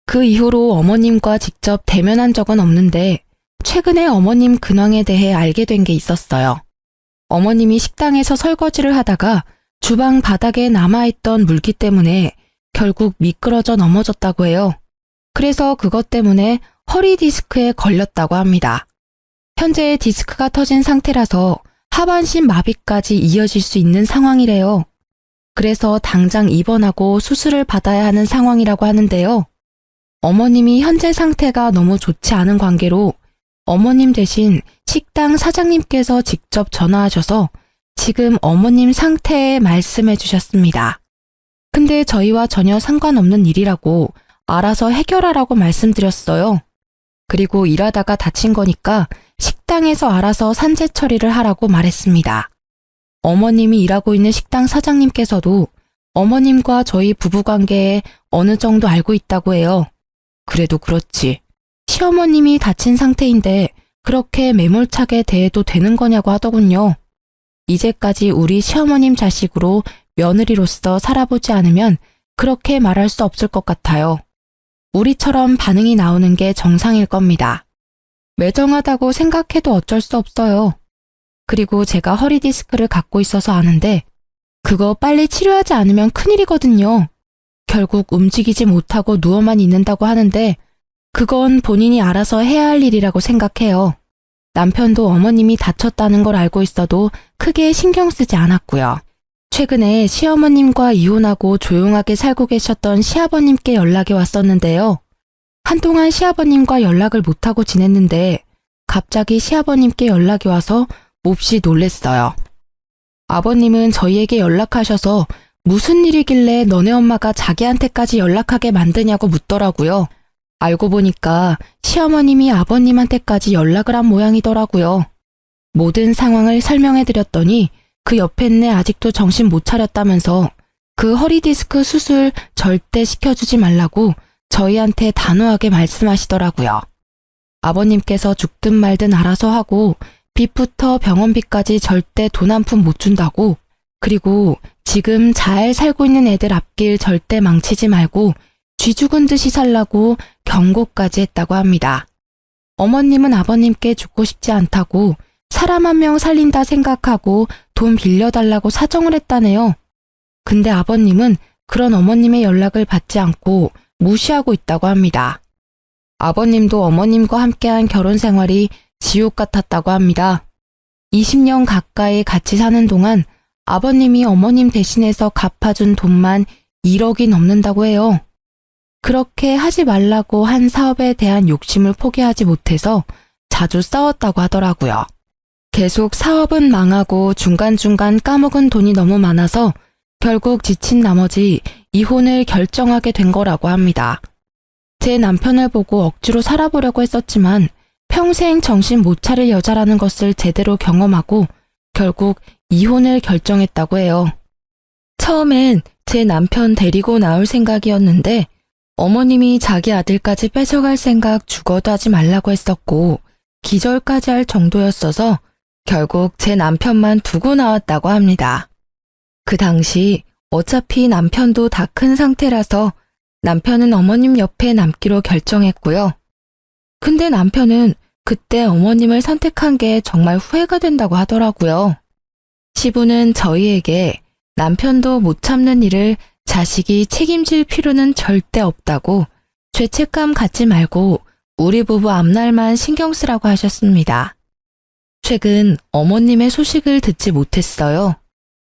그 이후로 어머님과 직접 대면한 적은 없는데 최근에 어머님 근황에 대해 알게 된 게 있었어요. 어머님이 식당에서 설거지를 하다가 주방 바닥에 남아있던 물기 때문에 결국 미끄러져 넘어졌다고 해요. 그래서 그것 때문에 허리 디스크에 걸렸다고 합니다. 현재 디스크가 터진 상태라서 하반신 마비까지 이어질 수 있는 상황이래요. 그래서 당장 입원하고 수술을 받아야 하는 상황이라고 하는데요. 어머님이 현재 상태가 너무 좋지 않은 관계로 어머님 대신 식당 사장님께서 직접 전화하셔서 지금 어머님 상태에 말씀해 주셨습니다. 근데 저희와 전혀 상관없는 일이라고 알아서 해결하라고 말씀드렸어요. 그리고 일하다가 다친 거니까 식당에서 알아서 산재 처리를 하라고 말했습니다. 어머님이 일하고 있는 식당 사장님께서도 어머님과 저희 부부관계에 어느 정도 알고 있다고 해요. 그래도 그렇지. 시어머님이 다친 상태인데 그렇게 매몰차게 대해도 되는 거냐고 하더군요. 이제까지 우리 시어머님 자식으로 며느리로서 살아보지 않으면 그렇게 말할 수 없을 것 같아요. 우리처럼 반응이 나오는 게 정상일 겁니다. 매정하다고 생각해도 어쩔 수 없어요. 그리고 제가 허리 디스크를 갖고 있어서 아는데 그거 빨리 치료하지 않으면 큰일이거든요. 결국 움직이지 못하고 누워만 있는다고 하는데 그건 본인이 알아서 해야 할 일이라고 생각해요. 남편도 어머님이 다쳤다는 걸 알고 있어도 크게 신경 쓰지 않았고요. 최근에 시어머님과 이혼하고 조용하게 살고 계셨던 시아버님께 연락이 왔었는데요. 한동안 시아버님과 연락을 못하고 지냈는데 갑자기 시아버님께 연락이 와서 몹시 놀랬어요. 아버님은 저희에게 연락하셔서 무슨 일이길래 너네 엄마가 자기한테까지 연락하게 만드냐고 묻더라고요. 알고 보니까 시어머님이 아버님한테까지 연락을 한 모양이더라고요. 모든 상황을 설명해드렸더니 그 옆에 아직도 정신 못 차렸다면서 그 허리 디스크 수술 절대 시켜주지 말라고 저희한테 단호하게 말씀하시더라고요. 아버님께서 죽든 말든 알아서 하고 빚부터 병원비까지 절대 돈 한 푼 못 준다고, 그리고 지금 잘 살고 있는 애들 앞길 절대 망치지 말고 쥐 죽은 듯이 살라고 경고까지 했다고 합니다. 어머님은 아버님께 죽고 싶지 않다고 사람 한 명 살린다 생각하고 돈 빌려달라고 사정을 했다네요. 근데 아버님은 그런 어머님의 연락을 받지 않고 무시하고 있다고 합니다. 아버님도 어머님과 함께한 결혼 생활이 지옥 같았다고 합니다. 20년 가까이 같이 사는 동안 아버님이 어머님 대신해서 갚아준 돈만 1억이 넘는다고 해요. 그렇게 하지 말라고 한 사업에 대한 욕심을 포기하지 못해서 자주 싸웠다고 하더라고요. 계속 사업은 망하고 중간중간 까먹은 돈이 너무 많아서 결국 지친 나머지 이혼을 결정하게 된 거라고 합니다. 제 남편을 보고 억지로 살아보려고 했었지만 평생 정신 못 차릴 여자라는 것을 제대로 경험하고 결국 이혼을 결정했다고 해요. 처음엔 제 남편 데리고 나올 생각이었는데 어머님이 자기 아들까지 뺏어갈 생각 죽어도 하지 말라고 했었고 기절까지 할 정도였어서 결국 제 남편만 두고 나왔다고 합니다. 그 당시 어차피 남편도 다 큰 상태라서 남편은 어머님 옆에 남기로 결정했고요. 근데 남편은 그때 어머님을 선택한 게 정말 후회가 된다고 하더라고요. 시부는 저희에게 남편도 못 참는 일을 자식이 책임질 필요는 절대 없다고 죄책감 갖지 말고 우리 부부 앞날만 신경 쓰라고 하셨습니다. 최근 어머님의 소식을 듣지 못했어요.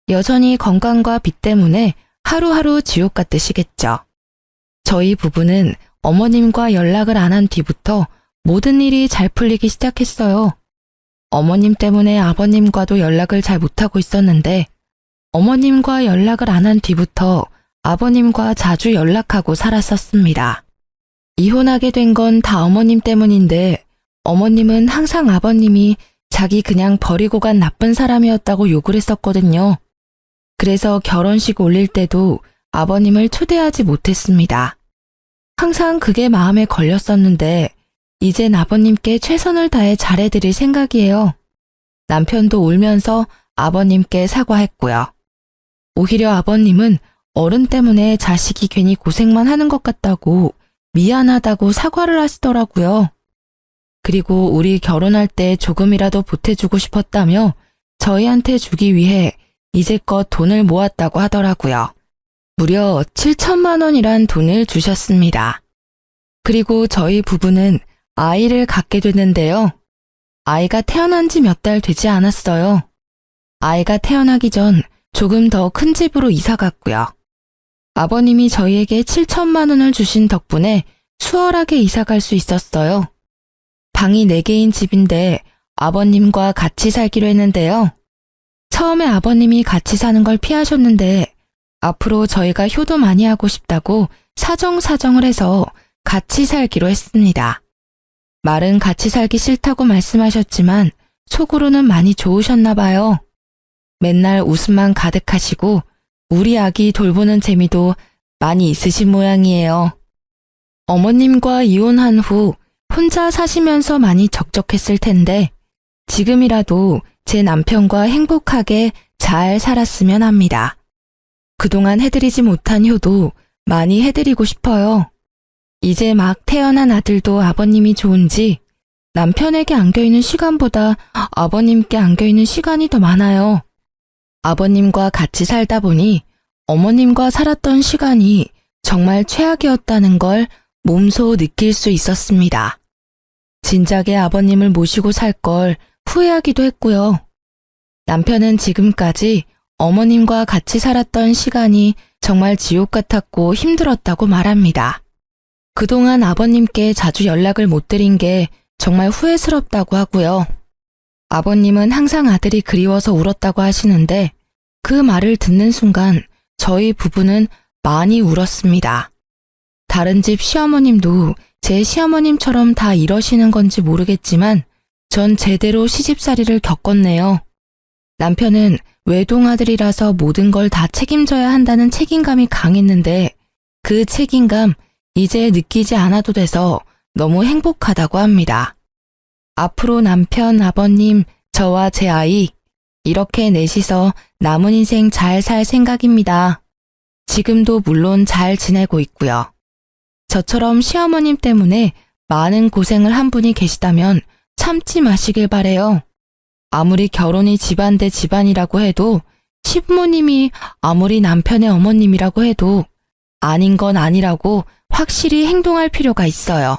여전히 건강과 빚 때문에 하루하루 지옥 같으시겠죠. 저희 부부는 어머님과 연락을 안 한 뒤부터 모든 일이 잘 풀리기 시작했어요. 어머님 때문에 아버님과도 연락을 잘 못하고 있었는데 어머님과 연락을 안 한 뒤부터 아버님과 자주 연락하고 살았었습니다. 이혼하게 된 건 다 어머님 때문인데 어머님은 항상 아버님이 자기 그냥 버리고 간 나쁜 사람이었다고 욕을 했었거든요. 그래서 결혼식 올릴 때도 아버님을 초대하지 못했습니다. 항상 그게 마음에 걸렸었는데 이젠 아버님께 최선을 다해 잘해드릴 생각이에요. 남편도 울면서 아버님께 사과했고요. 오히려 아버님은 어른 때문에 자식이 괜히 고생만 하는 것 같다고 미안하다고 사과를 하시더라고요. 그리고 우리 결혼할 때 조금이라도 보태주고 싶었다며 저희한테 주기 위해 이제껏 돈을 모았다고 하더라고요. 무려 7천만 원이란 돈을 주셨습니다. 그리고 저희 부부는 아이를 갖게 됐는데요. 아이가 태어난 지 몇 달 되지 않았어요. 아이가 태어나기 전 조금 더 큰 집으로 이사 갔고요. 아버님이 저희에게 7천만 원을 주신 덕분에 수월하게 이사 갈 수 있었어요. 방이 4개인 집인데 아버님과 같이 살기로 했는데요. 처음에 아버님이 같이 사는 걸 피하셨는데 앞으로 저희가 효도 많이 하고 싶다고 사정사정을 해서 같이 살기로 했습니다. 말은 같이 살기 싫다고 말씀하셨지만 속으로는 많이 좋으셨나 봐요. 맨날 웃음만 가득하시고 우리 아기 돌보는 재미도 많이 있으신 모양이에요. 어머님과 이혼한 후 혼자 사시면서 많이 적적했을 텐데 지금이라도 제 남편과 행복하게 잘 살았으면 합니다. 그동안 해드리지 못한 효도 많이 해드리고 싶어요. 이제 막 태어난 아들도 아버님이 좋은지 남편에게 안겨있는 시간보다 아버님께 안겨있는 시간이 더 많아요. 아버님과 같이 살다 보니 어머님과 살았던 시간이 정말 최악이었다는 걸 몸소 느낄 수 있었습니다. 진작에 아버님을 모시고 살 걸 후회하기도 했고요. 남편은 지금까지 어머님과 같이 살았던 시간이 정말 지옥 같았고 힘들었다고 말합니다. 그동안 아버님께 자주 연락을 못 드린 게 정말 후회스럽다고 하고요. 아버님은 항상 아들이 그리워서 울었다고 하시는데 그 말을 듣는 순간 저희 부부는 많이 울었습니다. 다른 집 시어머님도 제 시어머님처럼 다 이러시는 건지 모르겠지만 전 제대로 시집살이를 겪었네요. 남편은 외동아들이라서 모든 걸 다 책임져야 한다는 책임감이 강했는데 그 책임감 이제 느끼지 않아도 돼서 너무 행복하다고 합니다. 앞으로 남편, 아버님, 저와 제 아이 이렇게 넷이서 남은 인생 잘 살 생각입니다. 지금도 물론 잘 지내고 있고요. 저처럼 시어머님 때문에 많은 고생을 한 분이 계시다면 참지 마시길 바래요. 아무리 결혼이 집안 대 집안이라고 해도 시부모님이 아무리 남편의 어머님이라고 해도 아닌 건 아니라고 확실히 행동할 필요가 있어요.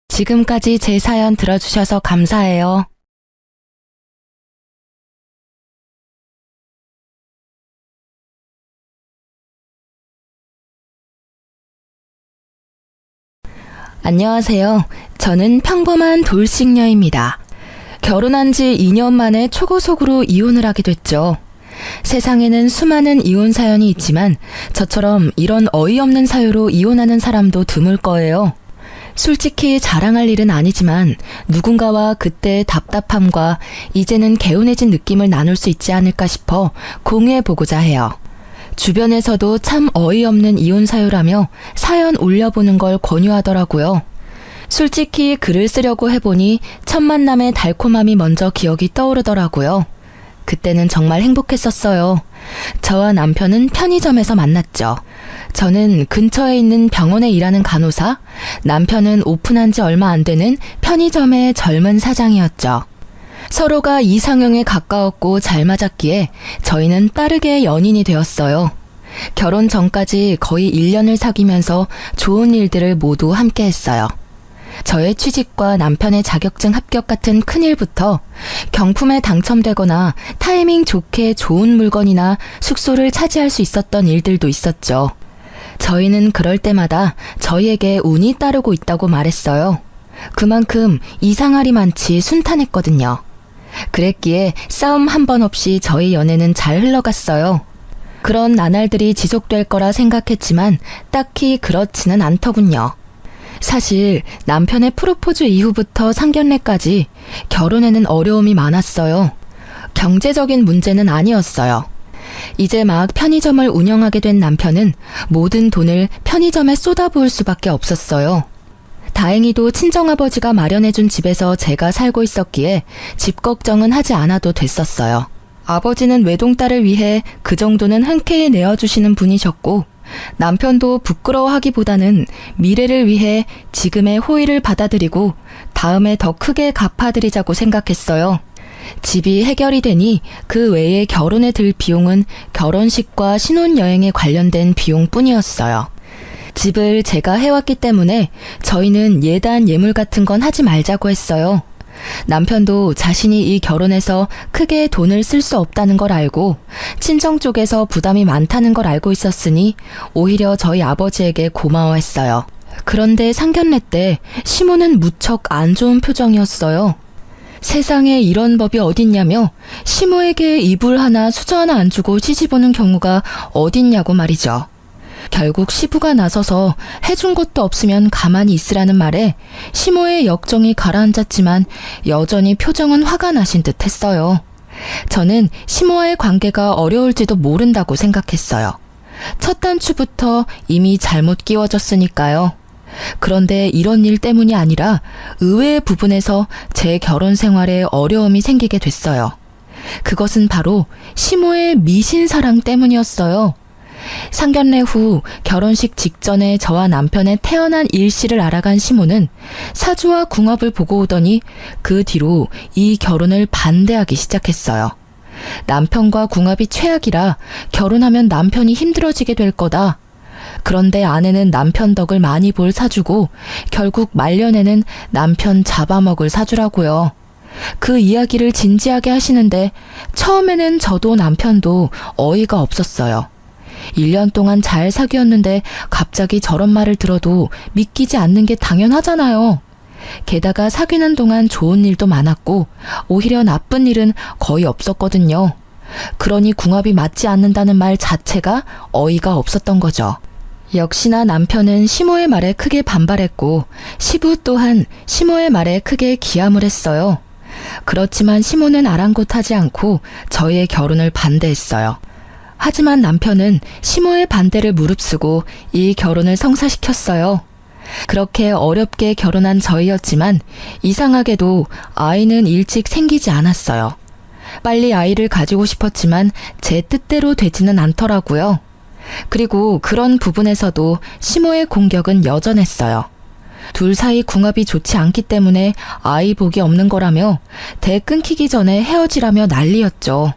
지금까지 제 사연 들어주셔서 감사해요. 안녕하세요. 저는 평범한 돌싱녀입니다. 결혼한 지 2년 만에 초고속으로 이혼을 하게 됐죠. 세상에는 수많은 이혼 사연이 있지만 저처럼 이런 어이없는 사유로 이혼하는 사람도 드물 거예요. 솔직히 자랑할 일은 아니지만 누군가와 그때의 답답함과 이제는 개운해진 느낌을 나눌 수 있지 않을까 싶어 공유해보고자 해요. 주변에서도 참 어이없는 이혼 사유라며 사연 올려보는 걸 권유하더라고요. 솔직히 글을 쓰려고 해보니 첫 만남의 달콤함이 먼저 기억이 떠오르더라고요. 그때는 정말 행복했었어요. 저와 남편은 편의점에서 만났죠. 저는 근처에 있는 병원에 일하는 간호사, 남편은 오픈한 지 얼마 안 되는 편의점의 젊은 사장이었죠. 서로가 이상형에 가까웠고 잘 맞았기에 저희는 빠르게 연인이 되었어요. 결혼 전까지 거의 1년을 사귀면서 좋은 일들을 모두 함께 했어요. 저의 취직과 남편의 자격증 합격 같은 큰일부터 경품에 당첨되거나 타이밍 좋게 좋은 물건이나 숙소를 차지할 수 있었던 일들도 있었죠. 저희는 그럴 때마다 저희에게 운이 따르고 있다고 말했어요. 그만큼 이상할이 많지 순탄했거든요. 그랬기에 싸움 한 번 없이 저희 연애는 잘 흘러갔어요. 그런 나날들이 지속될 거라 생각했지만 딱히 그렇지는 않더군요. 사실 남편의 프로포즈 이후부터 상견례까지 결혼에는 어려움이 많았어요. 경제적인 문제는 아니었어요. 이제 막 편의점을 운영하게 된 남편은 모든 돈을 편의점에 쏟아부을 수밖에 없었어요. 다행히도 친정아버지가 마련해준 집에서 제가 살고 있었기에 집 걱정은 하지 않아도 됐었어요. 아버지는 외동딸을 위해 그 정도는 흔쾌히 내어주시는 분이셨고, 남편도 부끄러워하기보다는 미래를 위해 지금의 호의를 받아들이고 다음에 더 크게 갚아드리자고 생각했어요. 집이 해결이 되니 그 외에 결혼에 들 비용은 결혼식과 신혼여행에 관련된 비용뿐이었어요. 집을 제가 해왔기 때문에 저희는 예단 예물 같은 건 하지 말자고 했어요. 남편도 자신이 이 결혼에서 크게 돈을 쓸 수 없다는 걸 알고 친정 쪽에서 부담이 많다는 걸 알고 있었으니 오히려 저희 아버지에게 고마워했어요. 그런데 상견례 때 시모는 무척 안 좋은 표정이었어요. 세상에 이런 법이 어딨냐며 시모에게 이불 하나 수저 하나 안 주고 시집 오는 경우가 어딨냐고 말이죠. 결국 시부가 나서서 해준 것도 없으면 가만히 있으라는 말에 시모의 역정이 가라앉았지만 여전히 표정은 화가 나신 듯 했어요. 저는 시모와의 관계가 어려울지도 모른다고 생각했어요. 첫 단추부터 이미 잘못 끼워졌으니까요. 그런데 이런 일 때문이 아니라 의외의 부분에서 제 결혼 생활에 어려움이 생기게 됐어요. 그것은 바로 시모의 미신사랑 때문이었어요. 상견례 후 결혼식 직전에 저와 남편의 태어난 일시를 알아간 시모는 사주와 궁합을 보고 오더니 그 뒤로 이 결혼을 반대하기 시작했어요. 남편과 궁합이 최악이라 결혼하면 남편이 힘들어지게 될 거다. 그런데 아내는 남편 덕을 많이 볼 사주고 결국 말년에는 남편 잡아먹을 사주라고요. 그 이야기를 진지하게 하시는데 처음에는 저도 남편도 어이가 없었어요. 1년 동안 잘 사귀었는데 갑자기 저런 말을 들어도 믿기지 않는 게 당연하잖아요. 게다가 사귀는 동안 좋은 일도 많았고 오히려 나쁜 일은 거의 없었거든요. 그러니 궁합이 맞지 않는다는 말 자체가 어이가 없었던 거죠. 역시나 남편은 시모의 말에 크게 반발했고 시부 또한 시모의 말에 크게 기함을 했어요. 그렇지만 시모는 아랑곳하지 않고 저희의 결혼을 반대했어요. 하지만 남편은 시모의 반대를 무릅쓰고 이 결혼을 성사시켰어요. 그렇게 어렵게 결혼한 저희였지만 이상하게도 아이는 일찍 생기지 않았어요. 빨리 아이를 가지고 싶었지만 제 뜻대로 되지는 않더라고요. 그리고 그런 부분에서도 시모의 공격은 여전했어요. 둘 사이 궁합이 좋지 않기 때문에 아이 복이 없는 거라며 대 끊기기 전에 헤어지라며 난리였죠.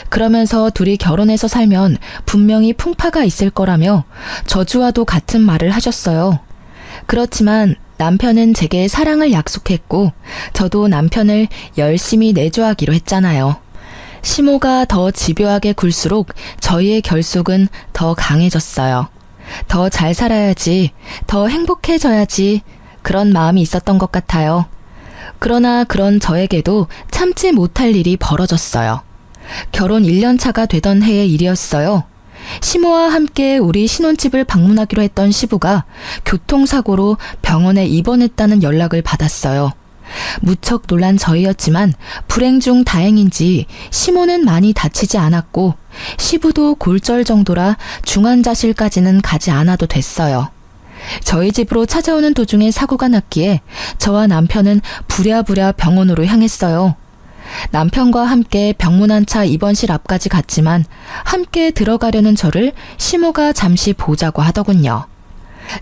그러면서 둘이 결혼해서 살면 분명히 풍파가 있을 거라며 저주와도 같은 말을 하셨어요. 그렇지만 남편은 제게 사랑을 약속했고 저도 남편을 열심히 내조하기로 했잖아요. 시모가 더 집요하게 굴수록 저희의 결속은 더 강해졌어요. 더 잘 살아야지, 더 행복해져야지 그런 마음이 있었던 것 같아요. 그러나 그런 저에게도 참지 못할 일이 벌어졌어요. 결혼 1년 차가 되던 해의 일이었어요. 시모와 함께 우리 신혼집을 방문하기로 했던 시부가 교통사고로 병원에 입원했다는 연락을 받았어요. 무척 놀란 저희였지만 불행 중 다행인지 시모는 많이 다치지 않았고 시부도 골절 정도라 중환자실까지는 가지 않아도 됐어요. 저희 집으로 찾아오는 도중에 사고가 났기에 저와 남편은 부랴부랴 병원으로 향했어요. 남편과 함께 병문안차 입원실 앞까지 갔지만 함께 들어가려는 저를 시모가 잠시 보자고 하더군요.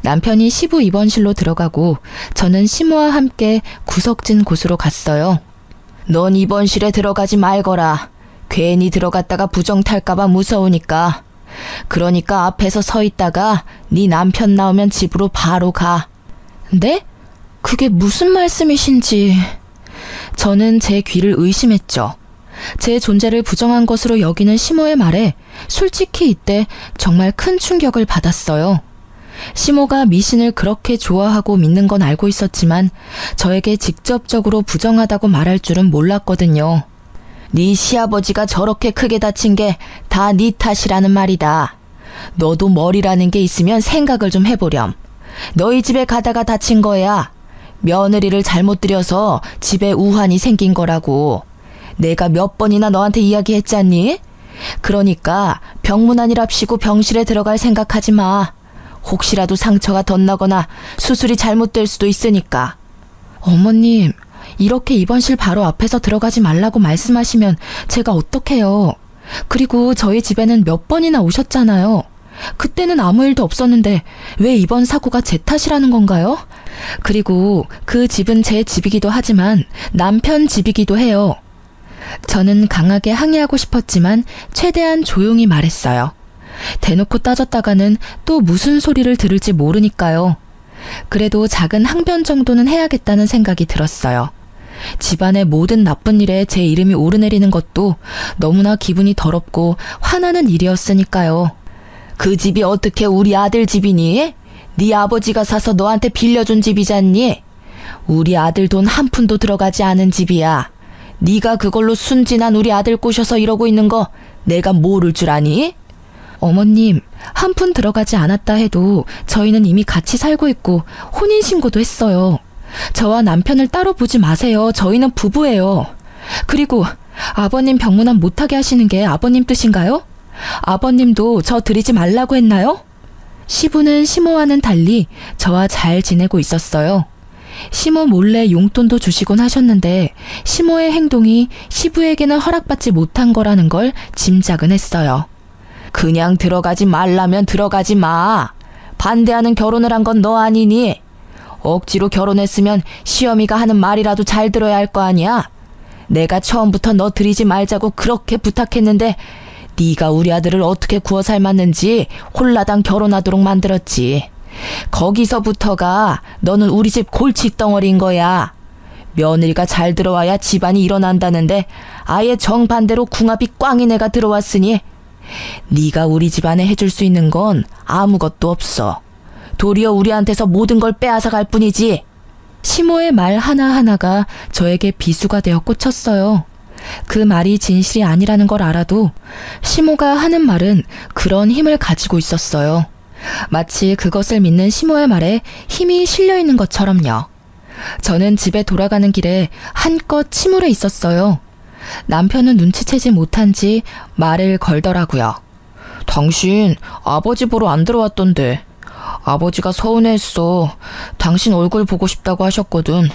남편이 시부 입원실로 들어가고 저는 시모와 함께 구석진 곳으로 갔어요. 넌 입원실에 들어가지 말거라. 괜히 들어갔다가 부정 탈까봐 무서우니까. 그러니까 앞에서 서 있다가 네 남편 나오면 집으로 바로 가. 네? 그게 무슨 말씀이신지... 저는 제 귀를 의심했죠. 제 존재를 부정한 것으로 여기는 시모의 말에 솔직히 이때 정말 큰 충격을 받았어요. 시모가 미신을 그렇게 좋아하고 믿는 건 알고 있었지만 저에게 직접적으로 부정하다고 말할 줄은 몰랐거든요. 네 시아버지가 저렇게 크게 다친 게 다 네 탓이라는 말이다. 너도 머리라는 게 있으면 생각을 좀 해보렴. 너희 집에 가다가 다친 거야. 며느리를 잘못 들여서 집에 우환이 생긴 거라고. 내가 몇 번이나 너한테 이야기했잖니? 그러니까 병문안이랍시고 병실에 들어갈 생각하지 마. 혹시라도 상처가 덧나거나 수술이 잘못될 수도 있으니까. 어머님, 이렇게 입원실 바로 앞에서 들어가지 말라고 말씀하시면 제가 어떡해요. 그리고 저희 집에는 몇 번이나 오셨잖아요. 그때는 아무 일도 없었는데 왜 이번 사고가 제 탓이라는 건가요? 그리고 그 집은 제 집이기도 하지만 남편 집이기도 해요. 저는 강하게 항의하고 싶었지만 최대한 조용히 말했어요. 대놓고 따졌다가는 또 무슨 소리를 들을지 모르니까요. 그래도 작은 항변 정도는 해야겠다는 생각이 들었어요. 집안의 모든 나쁜 일에 제 이름이 오르내리는 것도 너무나 기분이 더럽고 화나는 일이었으니까요. 그 집이 어떻게 우리 아들 집이니? 네 아버지가 사서 너한테 빌려준 집이잖니? 우리 아들 돈 한 푼도 들어가지 않은 집이야. 네가 그걸로 순진한 우리 아들 꼬셔서 이러고 있는 거 내가 모를 줄 아니? 어머님, 한 푼 들어가지 않았다 해도 저희는 이미 같이 살고 있고 혼인신고도 했어요. 저와 남편을 따로 보지 마세요. 저희는 부부예요. 그리고 아버님 병문안 못하게 하시는 게 아버님 뜻인가요? 아버님도 저 드리지 말라고 했나요? 시부는 시모와는 달리 저와 잘 지내고 있었어요. 시모 몰래 용돈도 주시곤 하셨는데 시모의 행동이 시부에게는 허락받지 못한 거라는 걸 짐작은 했어요. 그냥 들어가지 말라면 들어가지 마. 반대하는 결혼을 한 건 너 아니니? 억지로 결혼했으면 시어미가 하는 말이라도 잘 들어야 할 거 아니야? 내가 처음부터 너 들이지 말자고 그렇게 부탁했는데 네가 우리 아들을 어떻게 구워 삶았는지 홀라당 결혼하도록 만들었지. 거기서부터가 너는 우리 집 골칫덩어리인 거야. 며느리가 잘 들어와야 집안이 일어난다는데 아예 정반대로 궁합이 꽝인 애가 들어왔으니 네가 우리 집안에 해줄 수 있는 건 아무것도 없어. 도리어 우리한테서 모든 걸 빼앗아 갈 뿐이지. 시모의 말 하나하나가 저에게 비수가 되어 꽂혔어요. 그 말이 진실이 아니라는 걸 알아도 시모가 하는 말은 그런 힘을 가지고 있었어요. 마치 그것을 믿는 시모의 말에 힘이 실려 있는 것처럼요. 저는 집에 돌아가는 길에 한껏 침울해 있었어요. 남편은 눈치채지 못한지 말을 걸더라고요. 당신 아버지 보러 안 들어왔던데. 아버지가 서운해했어. 당신 얼굴 보고 싶다고 하셨거든.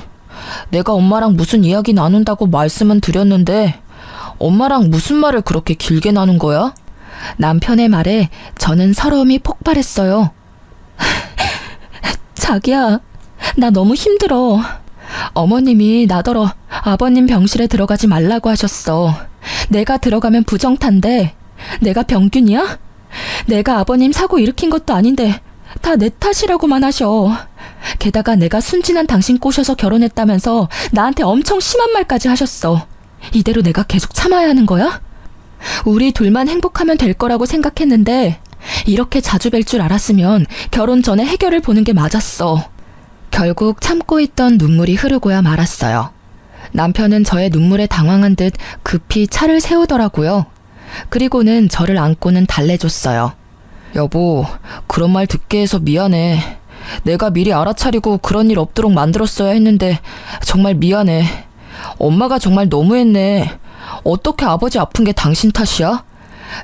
내가 엄마랑 무슨 이야기 나눈다고 말씀은 드렸는데 엄마랑 무슨 말을 그렇게 길게 나눈 거야? 남편의 말에 저는 서러움이 폭발했어요. 자기야, 나 너무 힘들어. 어머님이 나더러 아버님 병실에 들어가지 말라고 하셨어. 내가 들어가면 부정탄데 내가 병균이야? 내가 아버님 사고 일으킨 것도 아닌데 다 내 탓이라고만 하셔. 게다가 내가 순진한 당신 꼬셔서 결혼했다면서 나한테 엄청 심한 말까지 하셨어. 이대로 내가 계속 참아야 하는 거야? 우리 둘만 행복하면 될 거라고 생각했는데 이렇게 자주 뵐 줄 알았으면 결혼 전에 해결을 보는 게 맞았어. 결국 참고 있던 눈물이 흐르고야 말았어요. 남편은 저의 눈물에 당황한 듯 급히 차를 세우더라고요. 그리고는 저를 안고는 달래줬어요. 여보, 그런 말 듣게 해서 미안해. 내가 미리 알아차리고 그런 일 없도록 만들었어야 했는데 정말 미안해. 엄마가 정말 너무했네. 어떻게 아버지 아픈 게 당신 탓이야?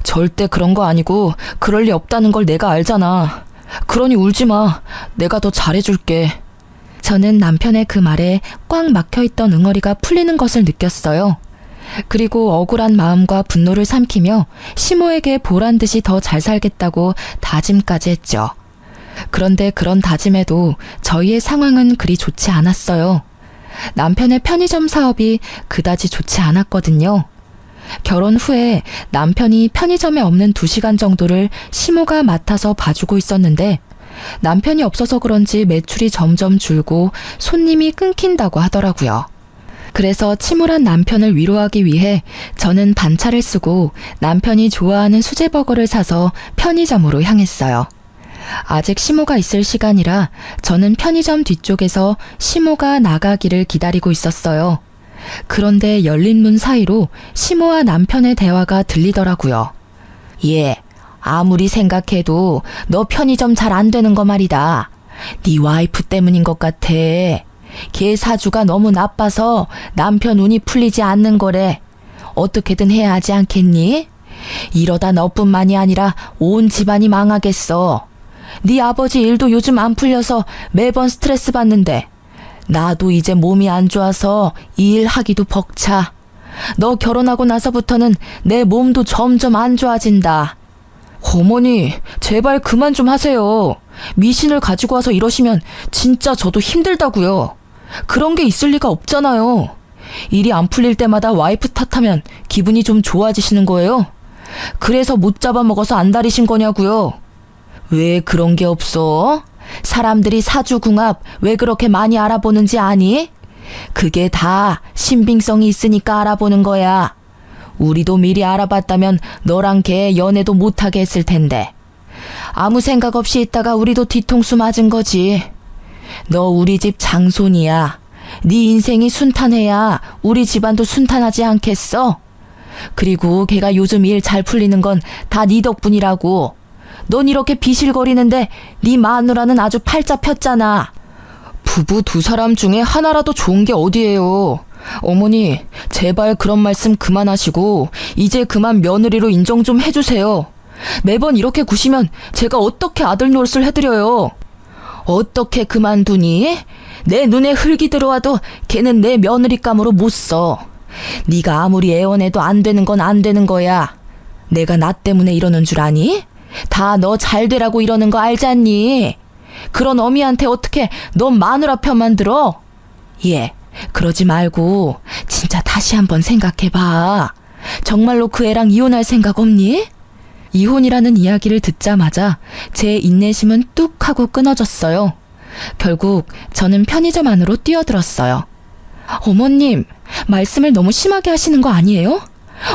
절대 그런 거 아니고 그럴 리 없다는 걸 내가 알잖아. 그러니 울지 마. 내가 더 잘해줄게. 저는 남편의 그 말에 꽉 막혀있던 응어리가 풀리는 것을 느꼈어요. 그리고 억울한 마음과 분노를 삼키며 시모에게 보란 듯이 더 잘 살겠다고 다짐까지 했죠. 그런데 그런 다짐에도 저희의 상황은 그리 좋지 않았어요. 남편의 편의점 사업이 그다지 좋지 않았거든요. 결혼 후에 남편이 편의점에 없는 2시간 정도를 시모가 맡아서 봐주고 있었는데 남편이 없어서 그런지 매출이 점점 줄고 손님이 끊긴다고 하더라고요. 그래서 침울한 남편을 위로하기 위해 저는 반차를 쓰고 남편이 좋아하는 수제버거를 사서 편의점으로 향했어요. 아직 시모가 있을 시간이라 저는 편의점 뒤쪽에서 시모가 나가기를 기다리고 있었어요. 그런데 열린 문 사이로 시모와 남편의 대화가 들리더라고요. 얘, 아무리 생각해도 너 편의점 잘 안 되는 거 말이다. 네 와이프 때문인 것 같아. 걔 사주가 너무 나빠서 남편 운이 풀리지 않는 거래. 어떻게든 해야 하지 않겠니? 이러다 너뿐만이 아니라 온 집안이 망하겠어. 네 아버지 일도 요즘 안 풀려서 매번 스트레스 받는데 나도 이제 몸이 안 좋아서 일하기도 벅차. 너 결혼하고 나서부터는 내 몸도 점점 안 좋아진다. 어머니, 제발 그만 좀 하세요. 미신을 가지고 와서 이러시면 진짜 저도 힘들다고요. 그런 게 있을 리가 없잖아요. 일이 안 풀릴 때마다 와이프 탓하면 기분이 좀 좋아지시는 거예요? 그래서 못 잡아먹어서 안달이신 거냐고요? 왜 그런 게 없어? 사람들이 사주궁합 왜 그렇게 많이 알아보는지 아니? 그게 다 신빙성이 있으니까 알아보는 거야. 우리도 미리 알아봤다면 너랑 걔 연애도 못하게 했을 텐데. 아무 생각 없이 있다가 우리도 뒤통수 맞은 거지. 너 우리 집 장손이야. 네 인생이 순탄해야 우리 집안도 순탄하지 않겠어? 그리고 걔가 요즘 일 잘 풀리는 건 다 네 덕분이라고. 넌 이렇게 비실거리는데 네 마누라는 아주 팔자 폈잖아. 부부 두 사람 중에 하나라도 좋은 게 어디예요. 어머니, 제발 그런 말씀 그만하시고 이제 그만 며느리로 인정 좀 해주세요. 매번 이렇게 구시면 제가 어떻게 아들 노릇을 해드려요. 어떻게 그만두니? 내 눈에 흙이 들어와도 걔는 내 며느리감으로 못 써. 네가 아무리 애원해도 안 되는 건 안 되는 거야. 내가 나 때문에 이러는 줄 아니? 다 너 잘 되라고 이러는 거 알잖니? 그런 어미한테 어떻게 너 마누라 편만 들어? 예, 그러지 말고 진짜 다시 한번 생각해봐. 정말로 그 애랑 이혼할 생각 없니? 이혼이라는 이야기를 듣자마자 제 인내심은 뚝 하고 끊어졌어요. 결국 저는 편의점 안으로 뛰어들었어요. 어머님, 말씀을 너무 심하게 하시는 거 아니에요?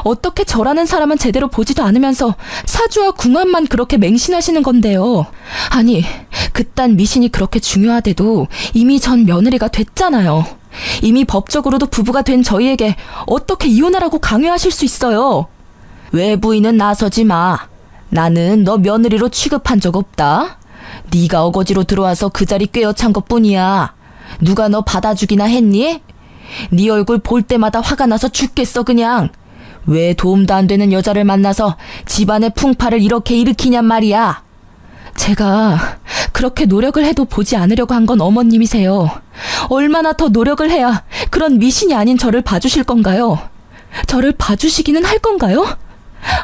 어떻게 저라는 사람은 제대로 보지도 않으면서 사주와 궁합만 그렇게 맹신하시는 건데요. 아니, 그딴 미신이 그렇게 중요하대도 이미 전 며느리가 됐잖아요. 이미 법적으로도 부부가 된 저희에게 어떻게 이혼하라고 강요하실 수 있어요? 외부인은 나서지 마. 나는 너 며느리로 취급한 적 없다. 네가 어거지로 들어와서 그 자리 꿰어찬 것뿐이야. 누가 너 받아주기나 했니? 네 얼굴 볼 때마다 화가 나서 죽겠어 그냥. 왜 도움도 안 되는 여자를 만나서 집안의 풍파를 이렇게 일으키냔 말이야. 제가 그렇게 노력을 해도 보지 않으려고 한 건 어머님이세요. 얼마나 더 노력을 해야 그런 미신이 아닌 저를 봐주실 건가요? 저를 봐주시기는 할 건가요?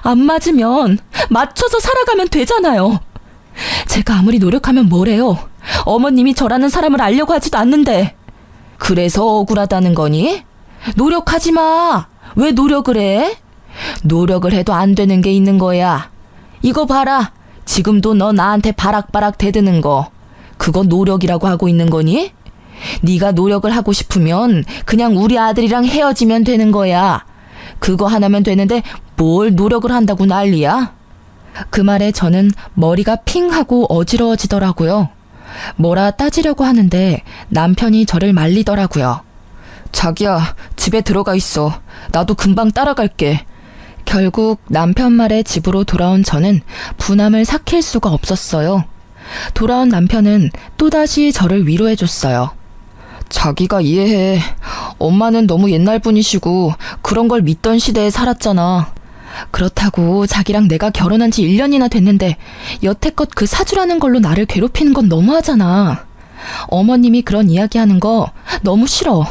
안 맞으면 맞춰서 살아가면 되잖아요. 제가 아무리 노력하면 뭐래요? 어머님이 저라는 사람을 알려고 하지도 않는데. 그래서 억울하다는 거니? 노력하지 마. 왜 노력을 해? 노력을 해도 안 되는 게 있는 거야. 이거 봐라. 지금도 너 나한테 바락바락 대드는 거. 그거 노력이라고 하고 있는 거니? 네가 노력을 하고 싶으면 그냥 우리 아들이랑 헤어지면 되는 거야. 그거 하나면 되는데 뭘 노력을 한다고 난리야? 그 말에 저는 머리가 핑 하고 어지러워지더라고요. 뭐라 따지려고 하는데 남편이 저를 말리더라고요. 자기야, 집에 들어가 있어. 나도 금방 따라갈게. 결국 남편 말에 집으로 돌아온 저는 분함을 삭힐 수가 없었어요. 돌아온 남편은 또다시 저를 위로해줬어요. 자기가 이해해. 엄마는 너무 옛날 분이시고 그런 걸 믿던 시대에 살았잖아. 그렇다고 자기랑 내가 결혼한 지 1년이나 됐는데 여태껏 그 사주라는 걸로 나를 괴롭히는 건 너무하잖아. 어머님이 그런 이야기하는 거 너무 싫어.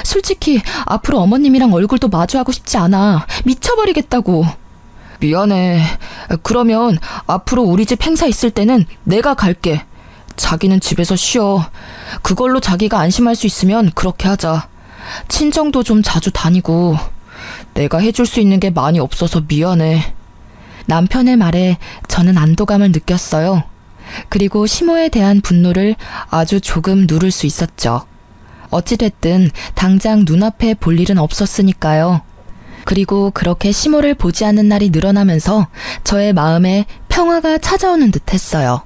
솔직히 앞으로 어머님이랑 얼굴도 마주하고 싶지 않아. 미쳐버리겠다고. 미안해. 그러면 앞으로 우리 집 행사 있을 때는 내가 갈게. 자기는 집에서 쉬어. 그걸로 자기가 안심할 수 있으면 그렇게 하자. 친정도 좀 자주 다니고. 내가 해줄 수 있는 게 많이 없어서 미안해. 남편의 말에 저는 안도감을 느꼈어요. 그리고 시모에 대한 분노를 아주 조금 누를 수 있었죠. 어찌됐든 당장 눈앞에 볼 일은 없었으니까요. 그리고 그렇게 시모를 보지 않는 날이 늘어나면서 저의 마음에 평화가 찾아오는 듯 했어요.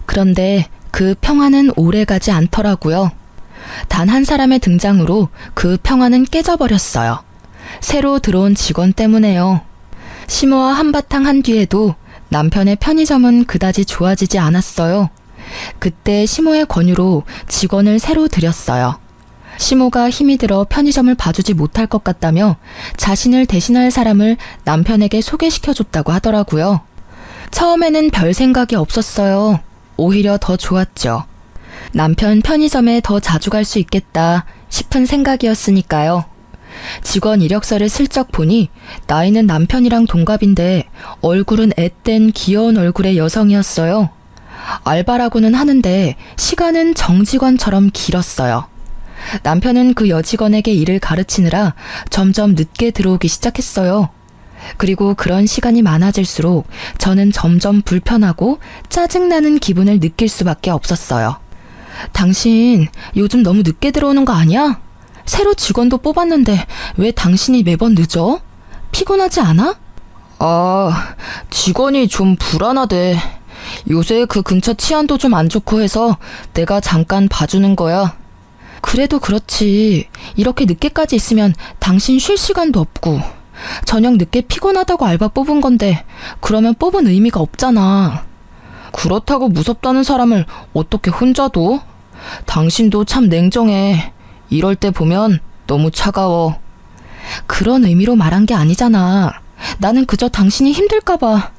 그런데 그 평화는 오래가지 않더라고요. 단 한 사람의 등장으로 그 평화는 깨져버렸어요. 새로 들어온 직원 때문에요. 시모와 한바탕 한 뒤에도 남편의 편의점은 그다지 좋아지지 않았어요. 그때 시모의 권유로 직원을 새로 들였어요. 시모가 힘이 들어 편의점을 봐주지 못할 것 같다며 자신을 대신할 사람을 남편에게 소개시켜줬다고 하더라고요. 처음에는 별 생각이 없었어요. 오히려 더 좋았죠. 남편 편의점에 더 자주 갈 수 있겠다 싶은 생각이었으니까요. 직원 이력서를 슬쩍 보니 나이는 남편이랑 동갑인데 얼굴은 앳된 귀여운 얼굴의 여성이었어요. 알바라고는 하는데 시간은 정직원처럼 길었어요. 남편은 그 여직원에게 일을 가르치느라 점점 늦게 들어오기 시작했어요. 그리고 그런 시간이 많아질수록 저는 점점 불편하고 짜증나는 기분을 느낄 수밖에 없었어요. 당신 요즘 너무 늦게 들어오는 거 아니야? 새로 직원도 뽑았는데 왜 당신이 매번 늦어? 피곤하지 않아? 직원이 좀 불안하대. 요새 그 근처 치안도 좀 안 좋고 해서 내가 잠깐 봐주는 거야. 그래도 그렇지. 이렇게 늦게까지 있으면 당신 쉴 시간도 없고. 저녁 늦게 피곤하다고 알바 뽑은 건데 그러면 뽑은 의미가 없잖아. 그렇다고 무섭다는 사람을 어떻게 혼자 둬? 당신도 참 냉정해. 이럴 때 보면 너무 차가워. 그런 의미로 말한 게 아니잖아. 나는 그저 당신이 힘들까봐.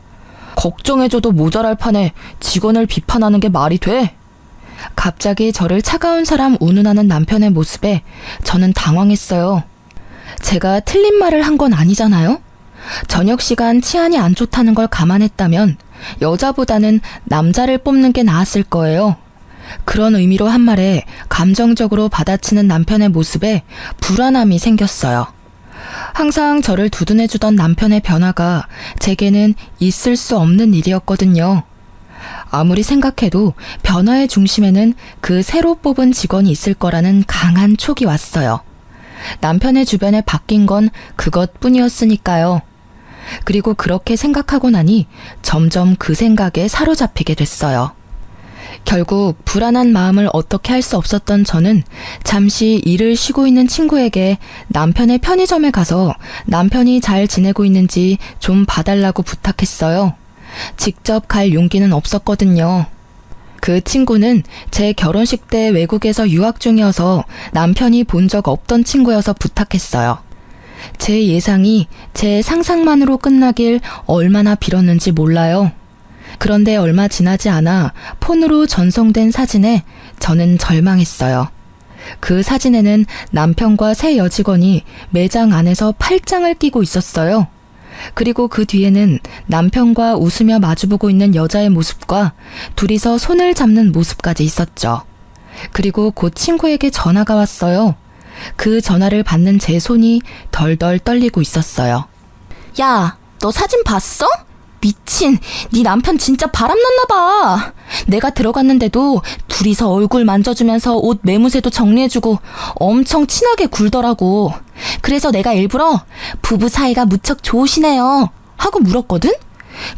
걱정해줘도 모자랄 판에 직원을 비판하는 게 말이 돼? 갑자기 저를 차가운 사람 운운하는 남편의 모습에 저는 당황했어요. 제가 틀린 말을 한 건 아니잖아요? 저녁 시간 치안이 안 좋다는 걸 감안했다면 여자보다는 남자를 뽑는 게 나았을 거예요. 그런 의미로 한 말에 감정적으로 받아치는 남편의 모습에 불안함이 생겼어요. 항상 저를 두둔해주던 남편의 변화가 제게는 있을 수 없는 일이었거든요. 아무리 생각해도 변화의 중심에는 그 새로 뽑은 직원이 있을 거라는 강한 촉이 왔어요. 남편의 주변에 바뀐 건 그것뿐이었으니까요. 그리고 그렇게 생각하고 나니 점점 그 생각에 사로잡히게 됐어요. 결국 불안한 마음을 어떻게 할 수 없었던 저는 잠시 일을 쉬고 있는 친구에게 남편의 편의점에 가서 남편이 잘 지내고 있는지 좀 봐달라고 부탁했어요. 직접 갈 용기는 없었거든요. 그 친구는 제 결혼식 때 외국에서 유학 중이어서 남편이 본 적 없던 친구여서 부탁했어요. 제 예상이 제 상상만으로 끝나길 얼마나 빌었는지 몰라요. 그런데 얼마 지나지 않아 폰으로 전송된 사진에 저는 절망했어요. 그 사진에는 남편과 새 여직원이 매장 안에서 팔짱을 끼고 있었어요. 그리고 그 뒤에는 남편과 웃으며 마주보고 있는 여자의 모습과 둘이서 손을 잡는 모습까지 있었죠. 그리고 곧 친구에게 전화가 왔어요. 그 전화를 받는 제 손이 덜덜 떨리고 있었어요. 야, 너 사진 봤어? 미친, 네 남편 진짜 바람났나 봐. 내가 들어갔는데도 둘이서 얼굴 만져주면서 옷 매무새도 정리해주고 엄청 친하게 굴더라고. 그래서 내가 일부러 부부 사이가 무척 좋으시네요 하고 물었거든?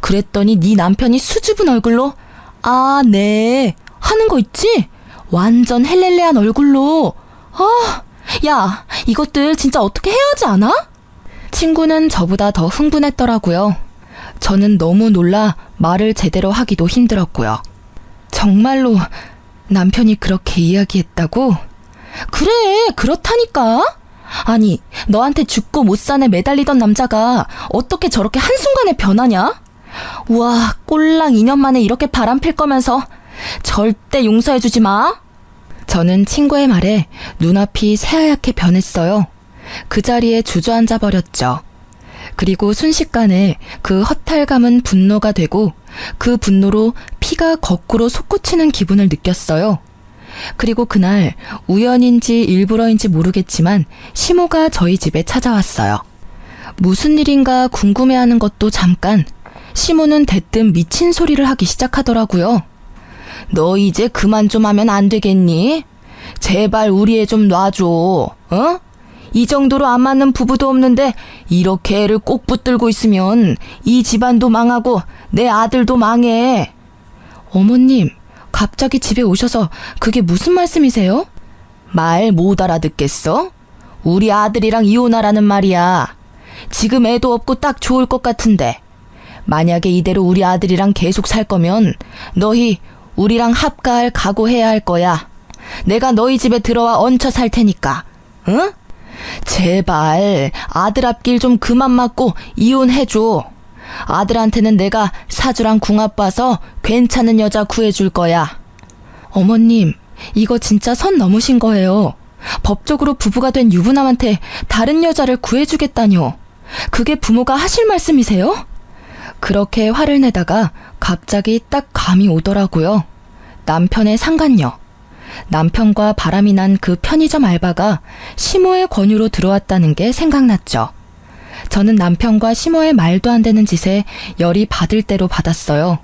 그랬더니 네 남편이 수줍은 얼굴로 아, 네 하는 거 있지? 완전 헬렐레한 얼굴로. 야, 이것들 진짜 어떻게 해야 하지 않아? 친구는 저보다 더 흥분했더라고요. 저는 너무 놀라 말을 제대로 하기도 힘들었고요. 정말로 남편이 그렇게 이야기했다고? 그래, 그렇다니까. 아니, 너한테 죽고 못 산에 매달리던 남자가 어떻게 저렇게 한순간에 변하냐? 우와, 꼴랑 2년 만에 이렇게 바람필 거면서 절대 용서해주지 마. 저는 친구의 말에 눈앞이 새하얗게 변했어요. 그 자리에 주저앉아 버렸죠. 그리고 순식간에 그 허탈감은 분노가 되고 그 분노로 피가 거꾸로 솟구치는 기분을 느꼈어요. 그리고 그날 우연인지 일부러인지 모르겠지만 시모가 저희 집에 찾아왔어요. 무슨 일인가 궁금해하는 것도 잠깐. 시모는 대뜸 미친 소리를 하기 시작하더라고요. 너 이제 그만 좀 하면 안 되겠니? 제발 우리 애 좀 놔줘. 어? 이 정도로 안 맞는 부부도 없는데 이렇게 애를 꼭 붙들고 있으면 이 집안도 망하고 내 아들도 망해. 어머님, 갑자기 집에 오셔서 그게 무슨 말씀이세요? 말 못 알아듣겠어? 우리 아들이랑 이혼하라는 말이야. 지금 애도 없고 딱 좋을 것 같은데 만약에 이대로 우리 아들이랑 계속 살 거면 너희 우리랑 합가할 각오해야 할 거야. 내가 너희 집에 들어와 얹혀 살 테니까. 응? 제발 아들 앞길 좀 그만 맞고 이혼해줘. 아들한테는 내가 사주랑 궁합 봐서 괜찮은 여자 구해줄 거야. 어머님, 이거 진짜 선 넘으신 거예요. 법적으로 부부가 된 유부남한테 다른 여자를 구해주겠다뇨. 그게 부모가 하실 말씀이세요? 그렇게 화를 내다가 갑자기 딱 감이 오더라고요. 남편의 상간녀. 남편과 바람이 난 그 편의점 알바가 시모의 권유로 들어왔다는 게 생각났죠. 저는 남편과 시모의 말도 안 되는 짓에 열이 받을 대로 받았어요.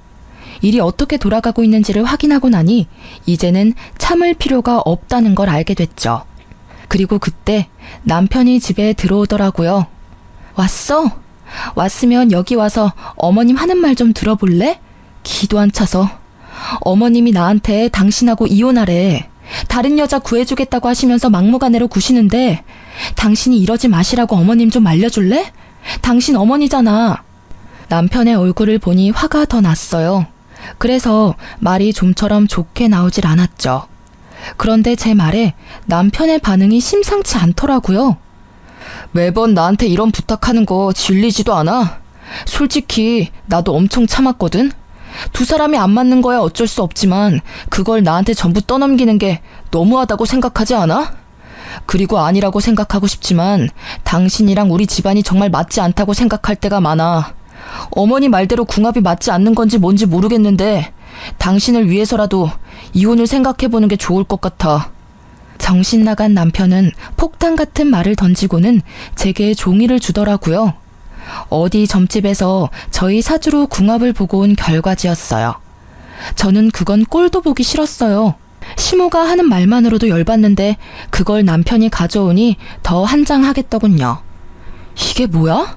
일이 어떻게 돌아가고 있는지를 확인하고 나니 이제는 참을 필요가 없다는 걸 알게 됐죠. 그리고 그때 남편이 집에 들어오더라고요. 왔어? 왔으면 여기 와서 어머님 하는 말 좀 들어볼래? 기도 안 차서. 어머님이 나한테 당신하고 이혼하래. 다른 여자 구해주겠다고 하시면서 막무가내로 구시는데 당신이 이러지 마시라고 어머님 좀 알려줄래? 당신 어머니잖아. 남편의 얼굴을 보니 화가 더 났어요. 그래서 말이 좀처럼 좋게 나오질 않았죠. 그런데 제 말에 남편의 반응이 심상치 않더라고요. 매번 나한테 이런 부탁하는 거 질리지도 않아? 솔직히 나도 엄청 참았거든? 두 사람이 안 맞는 거야 어쩔 수 없지만 그걸 나한테 전부 떠넘기는 게 너무하다고 생각하지 않아? 그리고 아니라고 생각하고 싶지만 당신이랑 우리 집안이 정말 맞지 않다고 생각할 때가 많아. 어머니 말대로 궁합이 맞지 않는 건지 뭔지 모르겠는데 당신을 위해서라도 이혼을 생각해보는 게 좋을 것 같아. 정신 나간 남편은 폭탄 같은 말을 던지고는 제게 종이를 주더라고요. 어디 점집에서 저희 사주로 궁합을 보고 온 결과지였어요. 저는 그건 꼴도 보기 싫었어요. 시모가 하는 말만으로도 열받는데 그걸 남편이 가져오니 더 한장하겠더군요. 이게 뭐야?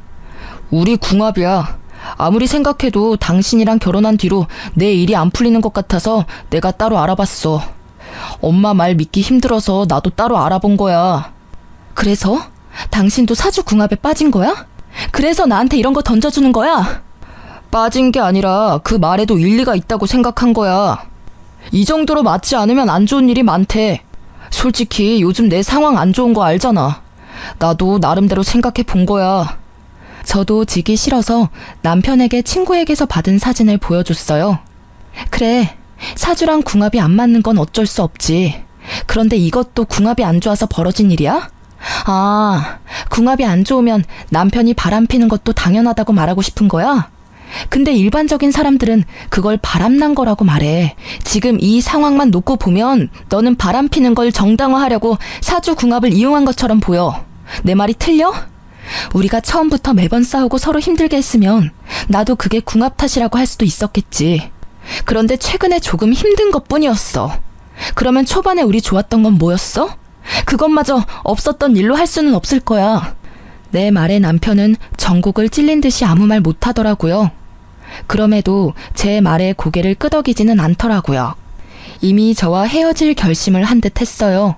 우리 궁합이야. 아무리 생각해도 당신이랑 결혼한 뒤로 내 일이 안 풀리는 것 같아서 내가 따로 알아봤어. 엄마 말 믿기 힘들어서 나도 따로 알아본 거야. 그래서? 당신도 사주 궁합에 빠진 거야? 그래서 나한테 이런 거 던져주는 거야? 빠진 게 아니라 그 말에도 일리가 있다고 생각한 거야. 이 정도로 맞지 않으면 안 좋은 일이 많대. 솔직히 요즘 내 상황 안 좋은 거 알잖아. 나도 나름대로 생각해 본 거야. 저도 지기 싫어서 남편에게 친구에게서 받은 사진을 보여줬어요. 그래, 사주랑 궁합이 안 맞는 건 어쩔 수 없지. 그런데 이것도 궁합이 안 좋아서 벌어진 일이야? 아, 궁합이 안 좋으면 남편이 바람피는 것도 당연하다고 말하고 싶은 거야? 근데 일반적인 사람들은 그걸 바람난 거라고 말해. 지금 이 상황만 놓고 보면 너는 바람피는 걸 정당화하려고 사주 궁합을 이용한 것처럼 보여. 내 말이 틀려? 우리가 처음부터 매번 싸우고 서로 힘들게 했으면 나도 그게 궁합 탓이라고 할 수도 있었겠지. 그런데 최근에 조금 힘든 것뿐이었어. 그러면 초반에 우리 좋았던 건 뭐였어? 그것마저 없었던 일로 할 수는 없을 거야. 내 말에 남편은 전곡을 찔린 듯이 아무 말 못하더라고요. 그럼에도 제 말에 고개를 끄덕이지는 않더라고요. 이미 저와 헤어질 결심을 한 듯 했어요.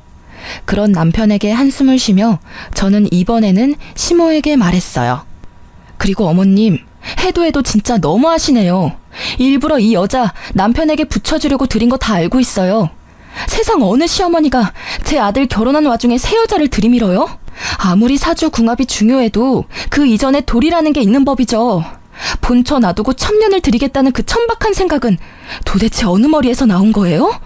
그런 남편에게 한숨을 쉬며 저는 이번에는 시모에게 말했어요. 그리고 어머님, 해도 해도 진짜 너무하시네요. 일부러 이 여자 남편에게 붙여주려고 드린 거 다 알고 있어요. 세상 어느 시어머니가 제 아들 결혼한 와중에 새 여자를 들이밀어요? 아무리 사주 궁합이 중요해도 그 이전에 도리라는 게 있는 법이죠. 본처 놔두고 천년을 드리겠다는 그 천박한 생각은 도대체 어느 머리에서 나온 거예요?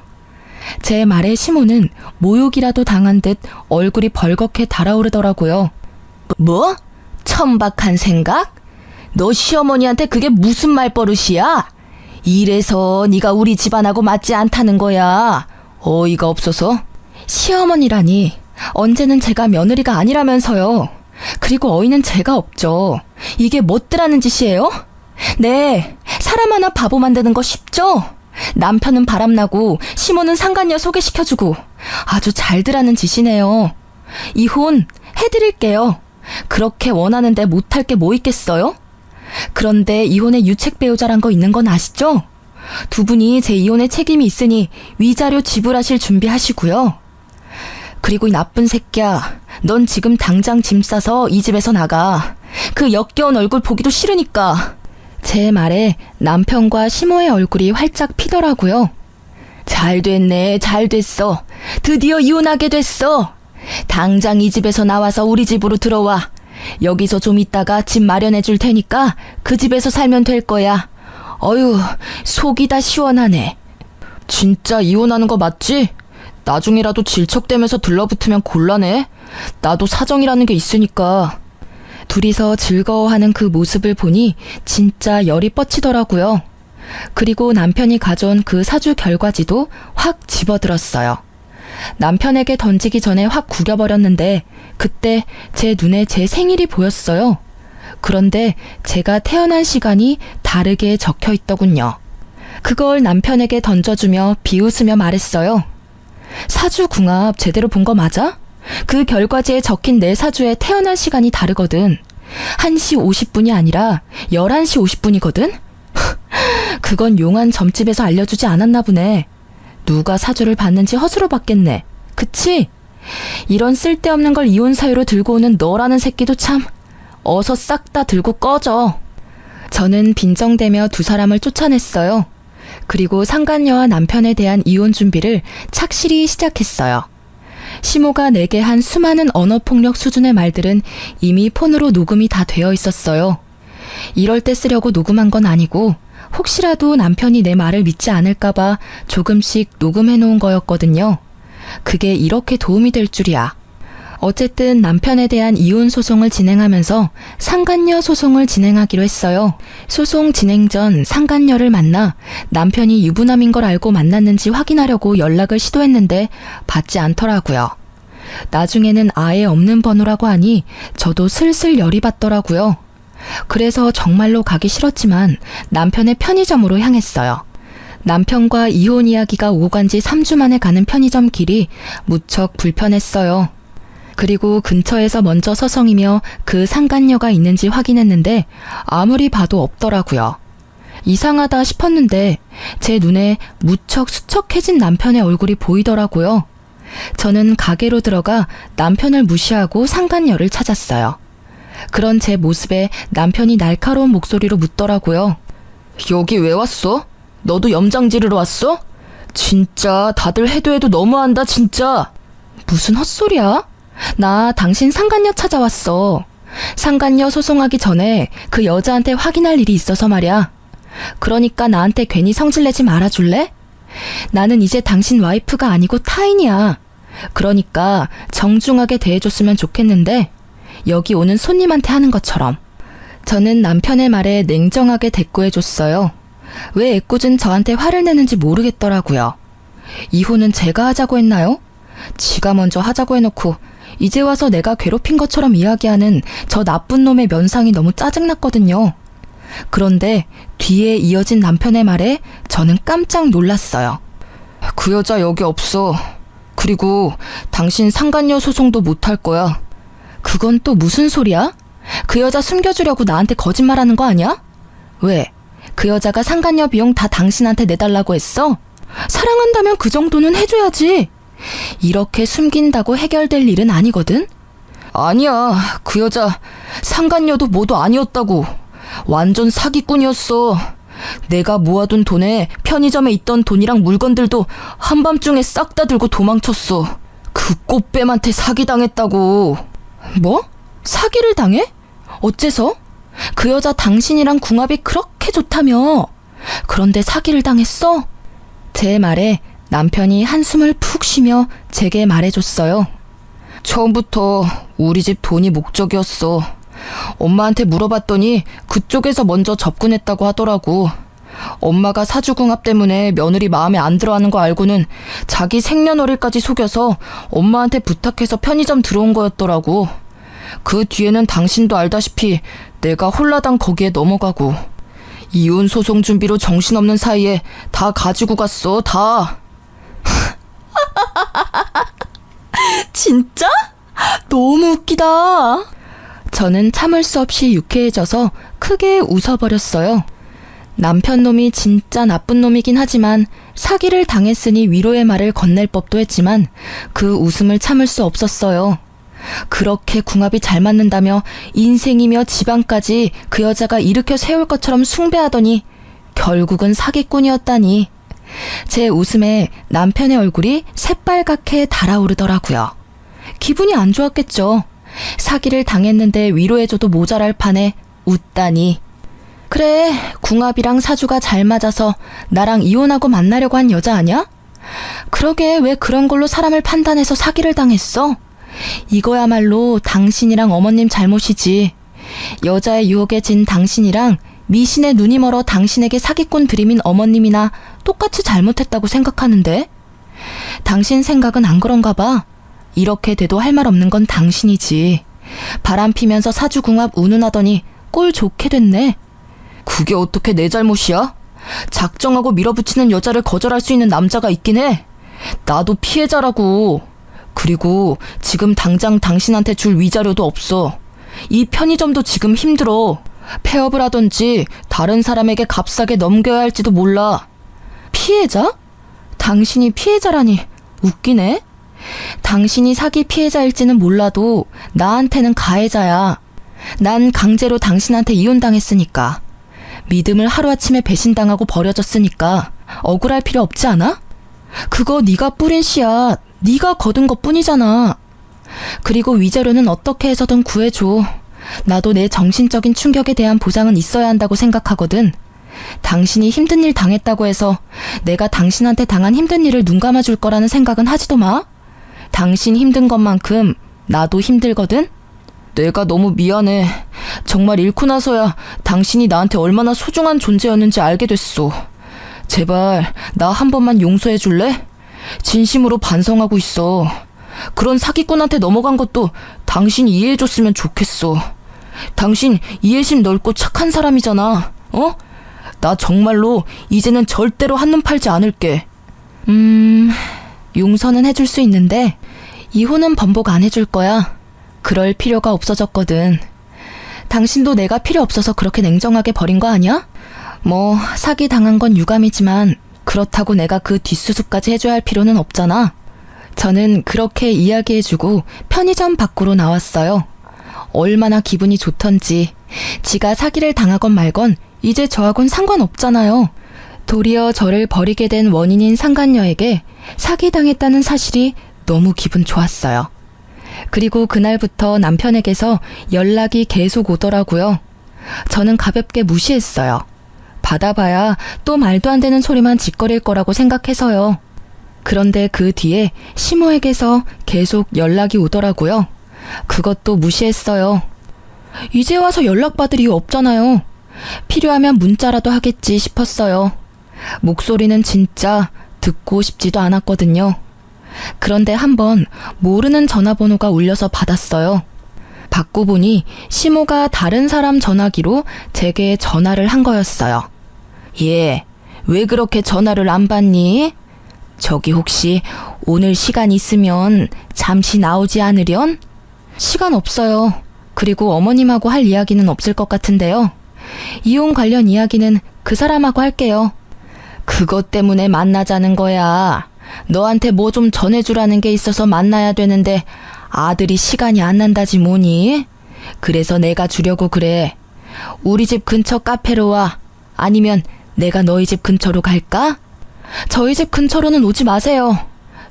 제 말에 시모는 모욕이라도 당한 듯 얼굴이 벌겋게 달아오르더라고요. 뭐? 천박한 생각? 너 시어머니한테 그게 무슨 말버릇이야? 이래서 네가 우리 집안하고 맞지 않다는 거야. 어이가 없어서. 시어머니라니, 언제는 제가 며느리가 아니라면서요. 그리고 어이는 제가 없죠. 이게 뭣들하는 짓이에요? 네, 사람 하나 바보 만드는 거 쉽죠? 남편은 바람나고 시모는 상간녀 소개시켜주고 아주 잘들 하는 짓이네요. 이혼 해드릴게요. 그렇게 원하는데 못할 게 뭐 있겠어요? 그런데 이혼에 유책 배우자란 거 있는 건 아시죠? 두 분이 제 이혼에 책임이 있으니 위자료 지불하실 준비하시고요. 그리고 이 나쁜 새끼야, 넌 지금 당장 짐 싸서 이 집에서 나가. 그 역겨운 얼굴 보기도 싫으니까. 제 말에 남편과 시모의 얼굴이 활짝 피더라고요. 잘 됐네, 잘 됐어. 드디어 이혼하게 됐어. 당장 이 집에서 나와서 우리 집으로 들어와. 여기서 좀 있다가 집 마련해 줄 테니까 그 집에서 살면 될 거야. 어휴, 속이 다 시원하네. 진짜 이혼하는 거 맞지? 나중에라도 질척대면서 들러붙으면 곤란해. 나도 사정이라는 게 있으니까. 둘이서 즐거워하는 그 모습을 보니 진짜 열이 뻗치더라고요. 그리고 남편이 가져온 그 사주 결과지도 확 집어들었어요. 남편에게 던지기 전에 확 구겨버렸는데 그때 제 눈에 제 생일이 보였어요. 그런데 제가 태어난 시간이 다르게 적혀 있더군요. 그걸 남편에게 던져주며 비웃으며 말했어요. 사주궁합 제대로 본 거 맞아? 그 결과지에 적힌 내 사주에 태어난 시간이 다르거든. 1시 50분이 아니라 11시 50분이거든? 그건 용한 점집에서 알려주지 않았나 보네. 누가 사주를 봤는지 허수로 봤겠네. 그치? 이런 쓸데없는 걸 이혼 사유로 들고 오는 너라는 새끼도 참. 어서 싹 다 들고 꺼져. 저는 빈정대며 두 사람을 쫓아냈어요. 그리고 상간녀와 남편에 대한 이혼 준비를 착실히 시작했어요. 시모가 내게 한 수많은 언어폭력 수준의 말들은 이미 폰으로 녹음이 다 되어 있었어요. 이럴 때 쓰려고 녹음한 건 아니고 혹시라도 남편이 내 말을 믿지 않을까봐 조금씩 녹음해 놓은 거였거든요. 그게 이렇게 도움이 될 줄이야. 어쨌든 남편에 대한 이혼 소송을 진행하면서 상간녀 소송을 진행하기로 했어요. 소송 진행 전 상간녀를 만나 남편이 유부남인 걸 알고 만났는지 확인하려고 연락을 시도했는데 받지 않더라고요. 나중에는 아예 없는 번호라고 하니 저도 슬슬 열이 받더라고요. 그래서 정말로 가기 싫었지만 남편의 편의점으로 향했어요. 남편과 이혼 이야기가 오고 간 지 3주 만에 가는 편의점 길이 무척 불편했어요. 그리고 근처에서 먼저 서성이며 그 상간녀가 있는지 확인했는데 아무리 봐도 없더라고요. 이상하다 싶었는데 제 눈에 무척 수척해진 남편의 얼굴이 보이더라고요. 저는 가게로 들어가 남편을 무시하고 상간녀를 찾았어요. 그런 제 모습에 남편이 날카로운 목소리로 묻더라고요. 여기 왜 왔어? 너도 염장 지르러 왔어? 진짜 다들 해도 너무한다 진짜. 무슨 헛소리야? 나 당신 상간녀 찾아왔어. 상간녀 소송하기 전에 그 여자한테 확인할 일이 있어서 말이야. 그러니까 나한테 괜히 성질내지 말아줄래? 나는 이제 당신 와이프가 아니고 타인이야. 그러니까 정중하게 대해줬으면 좋겠는데 여기 오는 손님한테 하는 것처럼. 저는 남편의 말에 냉정하게 대꾸해줬어요. 왜 애꿎은 저한테 화를 내는지 모르겠더라고요. 이혼은 제가 하자고 했나요? 지가 먼저 하자고 해놓고 이제 와서 내가 괴롭힌 것처럼 이야기하는 저 나쁜 놈의 면상이 너무 짜증났거든요. 그런데 뒤에 이어진 남편의 말에 저는 깜짝 놀랐어요. 그 여자 여기 없어. 그리고 당신 상간녀 소송도 못할 거야. 그건 또 무슨 소리야? 그 여자 숨겨주려고 나한테 거짓말하는 거 아니야? 왜? 그 여자가 상간녀 비용 다 당신한테 내달라고 했어? 사랑한다면 그 정도는 해줘야지. 이렇게 숨긴다고 해결될 일은 아니거든? 아니야. 그 여자 상간녀도 뭐도 아니었다고. 완전 사기꾼이었어. 내가 모아둔 돈에 편의점에 있던 돈이랑 물건들도 한밤중에 싹 다 들고 도망쳤어. 그 꽃뱀한테 사기당했다고. 뭐? 사기를 당해? 어째서? 그 여자 당신이랑 궁합이 그렇게 좋다며. 그런데 사기를 당했어? 제 말에 남편이 한숨을 푹 쉬며 제게 말해줬어요. 처음부터 우리 집 돈이 목적이었어. 엄마한테 물어봤더니 그쪽에서 먼저 접근했다고 하더라고. 엄마가 사주궁합 때문에 며느리 마음에 안 들어하는 거 알고는 자기 생년월일까지 속여서 엄마한테 부탁해서 편의점 들어온 거였더라고. 그 뒤에는 당신도 알다시피 내가 홀라당 거기에 넘어가고 이혼 소송 준비로 정신없는 사이에 다 가지고 갔어, 다. 진짜? 너무 웃기다. 저는 참을 수 없이 유쾌해져서 크게 웃어버렸어요. 남편 놈이 진짜 나쁜 놈이긴 하지만 사기를 당했으니 위로의 말을 건넬 법도 했지만 그 웃음을 참을 수 없었어요. 그렇게 궁합이 잘 맞는다며 인생이며 집안까지 그 여자가 일으켜 세울 것처럼 숭배하더니 결국은 사기꾼이었다니. 제 웃음에 남편의 얼굴이 새빨갛게 달아오르더라고요. 기분이 안 좋았겠죠. 사기를 당했는데 위로해줘도 모자랄 판에 웃다니. 그래, 궁합이랑 사주가 잘 맞아서 나랑 이혼하고 만나려고 한 여자 아냐? 그러게 왜 그런 걸로 사람을 판단해서 사기를 당했어? 이거야말로 당신이랑 어머님 잘못이지. 여자의 유혹에 진 당신이랑 미신의 눈이 멀어 당신에게 사기꾼 들이민 어머님이나 똑같이 잘못했다고 생각하는데? 당신 생각은 안 그런가 봐. 이렇게 돼도 할 말 없는 건 당신이지. 바람 피면서 사주궁합 운운하더니 꼴 좋게 됐네. 그게 어떻게 내 잘못이야? 작정하고 밀어붙이는 여자를 거절할 수 있는 남자가 있긴 해. 나도 피해자라고. 그리고 지금 당장 당신한테 줄 위자료도 없어. 이 편의점도 지금 힘들어. 폐업을 하던지 다른 사람에게 값싸게 넘겨야 할지도 몰라. 피해자? 당신이 피해자라니 웃기네. 당신이 사기 피해자일지는 몰라도 나한테는 가해자야. 난 강제로 당신한테 이혼당했으니까. 믿음을 하루아침에 배신당하고 버려졌으니까 억울할 필요 없지 않아? 그거 네가 뿌린 씨앗, 네가 거둔 것뿐이잖아. 그리고 위자료는 어떻게 해서든 구해줘. 나도 내 정신적인 충격에 대한 보상은 있어야 한다고 생각하거든. 당신이 힘든 일 당했다고 해서 내가 당신한테 당한 힘든 일을 눈 감아줄 거라는 생각은 하지도 마. 당신 힘든 것만큼 나도 힘들거든? 내가 너무 미안해. 정말 잃고 나서야 당신이 나한테 얼마나 소중한 존재였는지 알게 됐어. 제발 나 한 번만 용서해 줄래? 진심으로 반성하고 있어. 그런 사기꾼한테 넘어간 것도 당신이 이해해줬으면 좋겠어. 당신 이해심 넓고 착한 사람이잖아. 어? 나 정말로 이제는 절대로 한눈 팔지 않을게. 용서는 해줄 수 있는데 이혼은 번복 안 해줄 거야. 그럴 필요가 없어졌거든. 당신도 내가 필요 없어서 그렇게 냉정하게 버린 거 아니야? 뭐 사기 당한 건 유감이지만 그렇다고 내가 그 뒷수습까지 해줘야 할 필요는 없잖아. 저는 그렇게 이야기해주고 편의점 밖으로 나왔어요. 얼마나 기분이 좋던지. 지가 사기를 당하건 말건 이제 저하고는 상관없잖아요. 도리어 저를 버리게 된 원인인 상간녀에게 사기당했다는 사실이 너무 기분 좋았어요. 그리고 그날부터 남편에게서 연락이 계속 오더라고요. 저는 가볍게 무시했어요. 받아봐야 또 말도 안 되는 소리만 짓거릴 거라고 생각해서요. 그런데 그 뒤에 시모에게서 계속 연락이 오더라고요. 그것도 무시했어요. 이제 와서 연락받을 이유 없잖아요. 필요하면 문자라도 하겠지 싶었어요. 목소리는 진짜 듣고 싶지도 않았거든요. 그런데 한번 모르는 전화번호가 울려서 받았어요. 받고 보니 시모가 다른 사람 전화기로 제게 전화를 한 거였어요. 예, 왜 그렇게 전화를 안 받니? 저기 혹시 오늘 시간 있으면 잠시 나오지 않으련? 시간 없어요. 그리고 어머님하고 할 이야기는 없을 것 같은데요. 이혼 관련 이야기는 그 사람하고 할게요. 그것 때문에 만나자는 거야. 너한테 뭐 좀 전해주라는 게 있어서 만나야 되는데 아들이 시간이 안 난다지 뭐니? 그래서 내가 주려고 그래. 우리 집 근처 카페로 와. 아니면 내가 너희 집 근처로 갈까? 저희 집 근처로는 오지 마세요.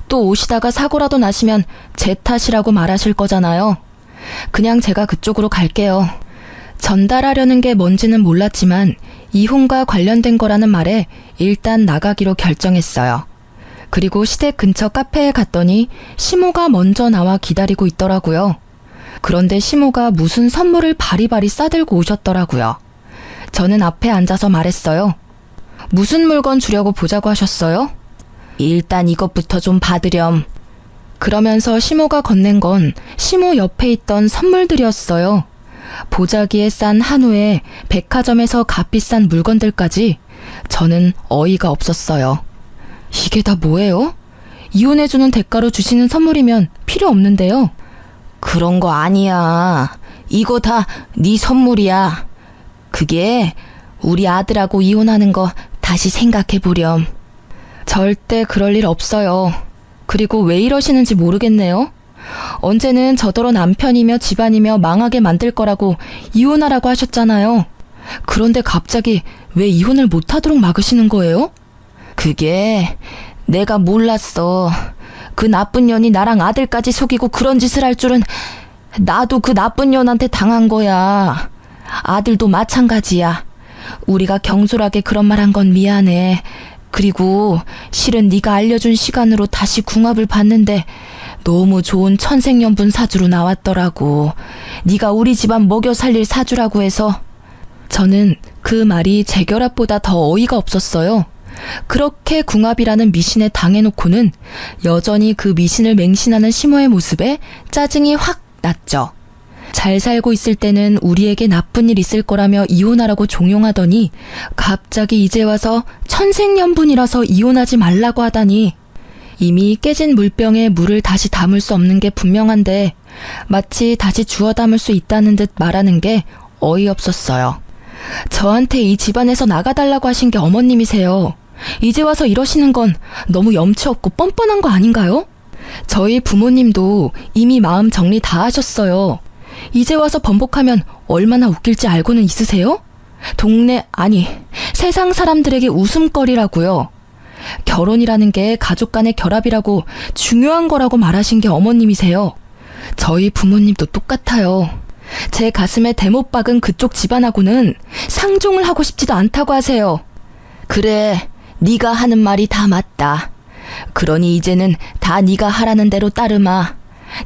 또 오시다가 사고라도 나시면 제 탓이라고 말하실 거잖아요. 그냥 제가 그쪽으로 갈게요. 전달하려는 게 뭔지는 몰랐지만 이혼과 관련된 거라는 말에 일단 나가기로 결정했어요. 그리고 시댁 근처 카페에 갔더니 시모가 먼저 나와 기다리고 있더라고요. 그런데 시모가 무슨 선물을 바리바리 싸들고 오셨더라고요. 저는 앞에 앉아서 말했어요. 무슨 물건 주려고 보자고 하셨어요? 일단 이것부터 좀 받으렴. 그러면서 시모가 건넨 건 시모 옆에 있던 선물들이었어요. 보자기에 싼 한우에 백화점에서 값비싼 물건들까지. 저는 어이가 없었어요. 이게 다 뭐예요? 이혼해주는 대가로 주시는 선물이면 필요 없는데요. 그런 거 아니야. 이거 다 네 선물이야. 그게 우리 아들하고 이혼하는 거 다시 생각해 보렴. 절대 그럴 일 없어요. 그리고 왜 이러시는지 모르겠네요. 언제는 저더러 남편이며 집안이며 망하게 만들 거라고 이혼하라고 하셨잖아요. 그런데 갑자기 왜 이혼을 못하도록 막으시는 거예요? 그게 내가 몰랐어. 그 나쁜 년이 나랑 아들까지 속이고 그런 짓을 할 줄은. 나도 그 나쁜 년한테 당한 거야. 아들도 마찬가지야. 우리가 경솔하게 그런 말 한 건 미안해. 그리고 실은 네가 알려준 시간으로 다시 궁합을 봤는데 너무 좋은 천생연분 사주로 나왔더라고. 네가 우리 집안 먹여 살릴 사주라고 해서. 저는 그 말이 재결합보다 더 어이가 없었어요. 그렇게 궁합이라는 미신에 당해놓고는 여전히 그 미신을 맹신하는 시모의 모습에 짜증이 확 났죠. 잘 살고 있을 때는 우리에게 나쁜 일 있을 거라며 이혼하라고 종용하더니 갑자기 이제 와서 천생연분이라서 이혼하지 말라고 하다니. 이미 깨진 물병에 물을 다시 담을 수 없는 게 분명한데 마치 다시 주워 담을 수 있다는 듯 말하는 게 어이없었어요. 저한테 이 집안에서 나가달라고 하신 게 어머님이세요. 이제 와서 이러시는 건 너무 염치 없고 뻔뻔한 거 아닌가요? 저희 부모님도 이미 마음 정리 다 하셨어요. 이제 와서 번복하면 얼마나 웃길지 알고는 있으세요? 동네, 아니, 세상 사람들에게 웃음거리라고요. 결혼이라는 게 가족 간의 결합이라고 중요한 거라고 말하신 게 어머님이세요. 저희 부모님도 똑같아요. 제 가슴에 대못 박은 그쪽 집안하고는 상종을 하고 싶지도 않다고 하세요. 그래, 네가 하는 말이 다 맞다. 그러니 이제는 다 네가 하라는 대로 따르마.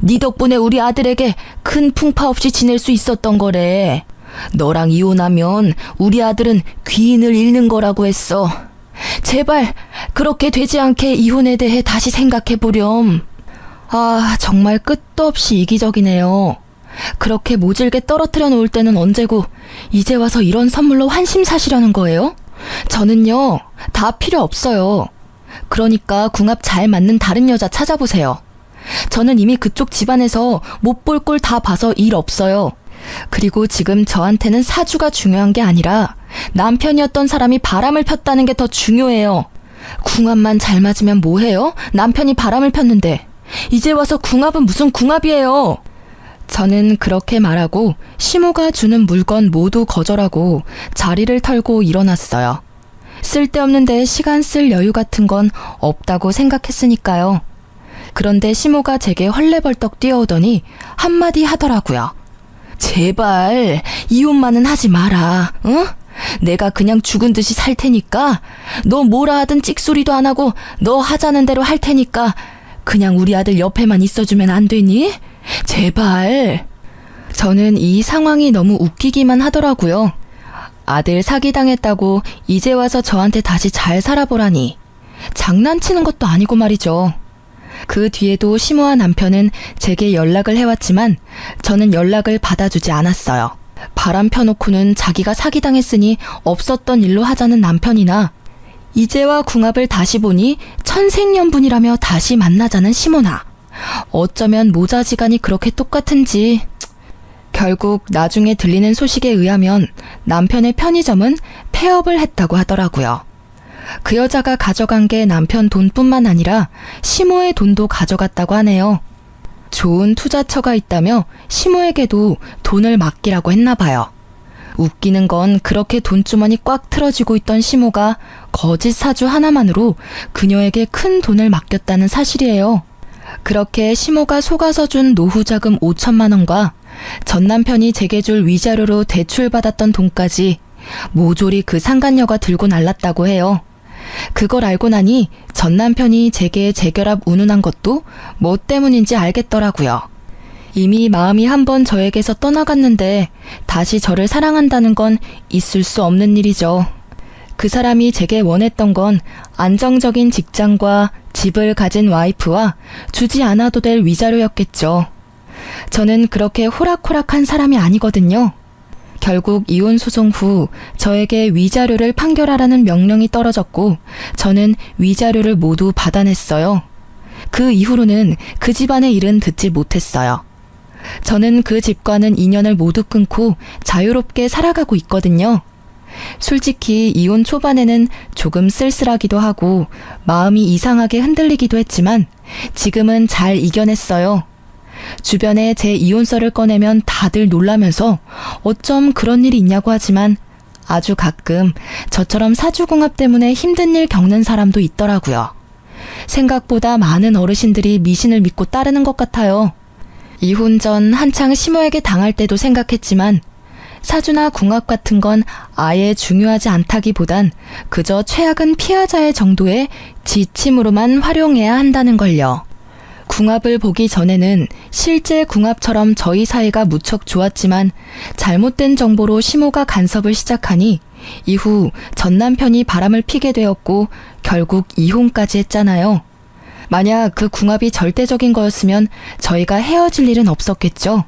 네 덕분에 우리 아들에게 큰 풍파 없이 지낼 수 있었던 거래. 너랑 이혼하면 우리 아들은 귀인을 잃는 거라고 했어. 제발 그렇게 되지 않게 이혼에 대해 다시 생각해보렴. 아, 정말 끝도 없이 이기적이네요. 그렇게 모질게 떨어뜨려 놓을 때는 언제고 이제 와서 이런 선물로 환심 사시려는 거예요? 저는요, 다 필요 없어요. 그러니까 궁합 잘 맞는 다른 여자 찾아보세요. 저는 이미 그쪽 집안에서 못 볼 꼴 다 봐서 일 없어요. 그리고 지금 저한테는 사주가 중요한 게 아니라 남편이었던 사람이 바람을 폈다는 게 더 중요해요. 궁합만 잘 맞으면 뭐해요? 남편이 바람을 폈는데. 이제 와서 궁합은 무슨 궁합이에요? 저는 그렇게 말하고 시모가 주는 물건 모두 거절하고 자리를 털고 일어났어요. 쓸데없는데 시간 쓸 여유 같은 건 없다고 생각했으니까요. 그런데 시모가 제게 헐레벌떡 뛰어오더니 한마디 하더라고요. 제발 이혼만은 하지 마라. 응? 내가 그냥 죽은 듯이 살 테니까 너 뭐라 하든 찍소리도 안 하고 너 하자는 대로 할 테니까 그냥 우리 아들 옆에만 있어주면 안 되니? 제발. 저는 이 상황이 너무 웃기기만 하더라고요. 아들 사기당했다고 이제 와서 저한테 다시 잘 살아보라니. 장난치는 것도 아니고 말이죠. 그 뒤에도 시모와 남편은 제게 연락을 해왔지만 저는 연락을 받아주지 않았어요. 바람 펴놓고는 자기가 사기당했으니 없었던 일로 하자는 남편이나 이제와 궁합을 다시 보니 천생연분이라며 다시 만나자는 시모나. 어쩌면 모자지간이 그렇게 똑같은지. 결국 나중에 들리는 소식에 의하면 남편의 편의점은 폐업을 했다고 하더라고요. 그 여자가 가져간 게 남편 돈뿐만 아니라 시모의 돈도 가져갔다고 하네요. 좋은 투자처가 있다며 시모에게도 돈을 맡기라고 했나 봐요. 웃기는 건 그렇게 돈주머니 꽉 틀어지고 있던 시모가 거짓 사주 하나만으로 그녀에게 큰 돈을 맡겼다는 사실이에요. 그렇게 시모가 속아서 준 노후자금 5천만 원과 전 남편이 제게 줄 위자료로 대출받았던 돈까지 모조리 그 상간녀가 들고 날랐다고 해요. 그걸 알고 나니 전 남편이 제게 재결합 운운한 것도 뭐 때문인지 알겠더라고요. 이미 마음이 한번 저에게서 떠나갔는데 다시 저를 사랑한다는 건 있을 수 없는 일이죠. 그 사람이 제게 원했던 건 안정적인 직장과 집을 가진 와이프와 주지 않아도 될 위자료였겠죠. 저는 그렇게 호락호락한 사람이 아니거든요. 결국 이혼 소송 후 저에게 위자료를 판결하라는 명령이 떨어졌고 저는 위자료를 모두 받아냈어요. 그 이후로는 그 집안의 일은 듣지 못했어요. 저는 그 집과는 인연을 모두 끊고 자유롭게 살아가고 있거든요. 솔직히 이혼 초반에는 조금 쓸쓸하기도 하고 마음이 이상하게 흔들리기도 했지만 지금은 잘 이겨냈어요. 주변에 제 이혼설을 꺼내면 다들 놀라면서 어쩜 그런 일이 있냐고 하지만 아주 가끔 저처럼 사주궁합 때문에 힘든 일 겪는 사람도 있더라고요. 생각보다 많은 어르신들이 미신을 믿고 따르는 것 같아요. 이혼 전 한창 시모에게 당할 때도 생각했지만 사주나 궁합 같은 건 아예 중요하지 않다기보단 그저 최악은 피하자의 정도의 지침으로만 활용해야 한다는 걸요. 궁합을 보기 전에는 실제 궁합처럼 저희 사이가 무척 좋았지만 잘못된 정보로 시모가 간섭을 시작하니 이후 전 남편이 바람을 피게 되었고 결국 이혼까지 했잖아요. 만약 그 궁합이 절대적인 거였으면 저희가 헤어질 일은 없었겠죠.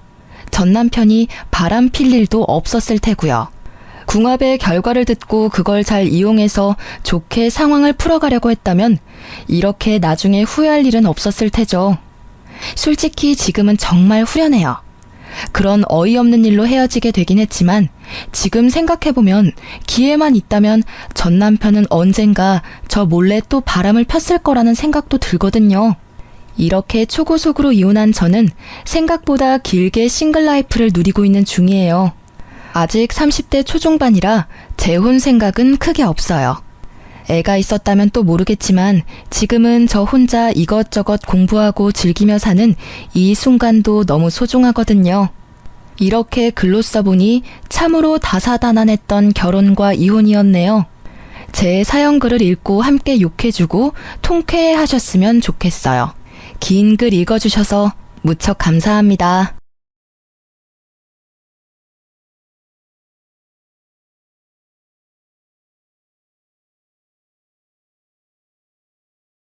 전 남편이 바람 필 일도 없었을 테고요. 궁합의 결과를 듣고 그걸 잘 이용해서 좋게 상황을 풀어가려고 했다면 이렇게 나중에 후회할 일은 없었을 테죠. 솔직히 지금은 정말 후련해요. 그런 어이없는 일로 헤어지게 되긴 했지만 지금 생각해보면 기회만 있다면 전 남편은 언젠가 저 몰래 또 바람을 폈을 거라는 생각도 들거든요. 이렇게 초고속으로 이혼한 저는 생각보다 길게 싱글 라이프를 누리고 있는 중이에요. 아직 30대 초중반이라 재혼 생각은 크게 없어요. 애가 있었다면 또 모르겠지만 지금은 저 혼자 이것저것 공부하고 즐기며 사는 이 순간도 너무 소중하거든요. 이렇게 글로 써보니 참으로 다사다난했던 결혼과 이혼이었네요. 제 사연글을 읽고 함께 욕해주고 통쾌해하셨으면 좋겠어요. 긴 글 읽어주셔서 무척 감사합니다.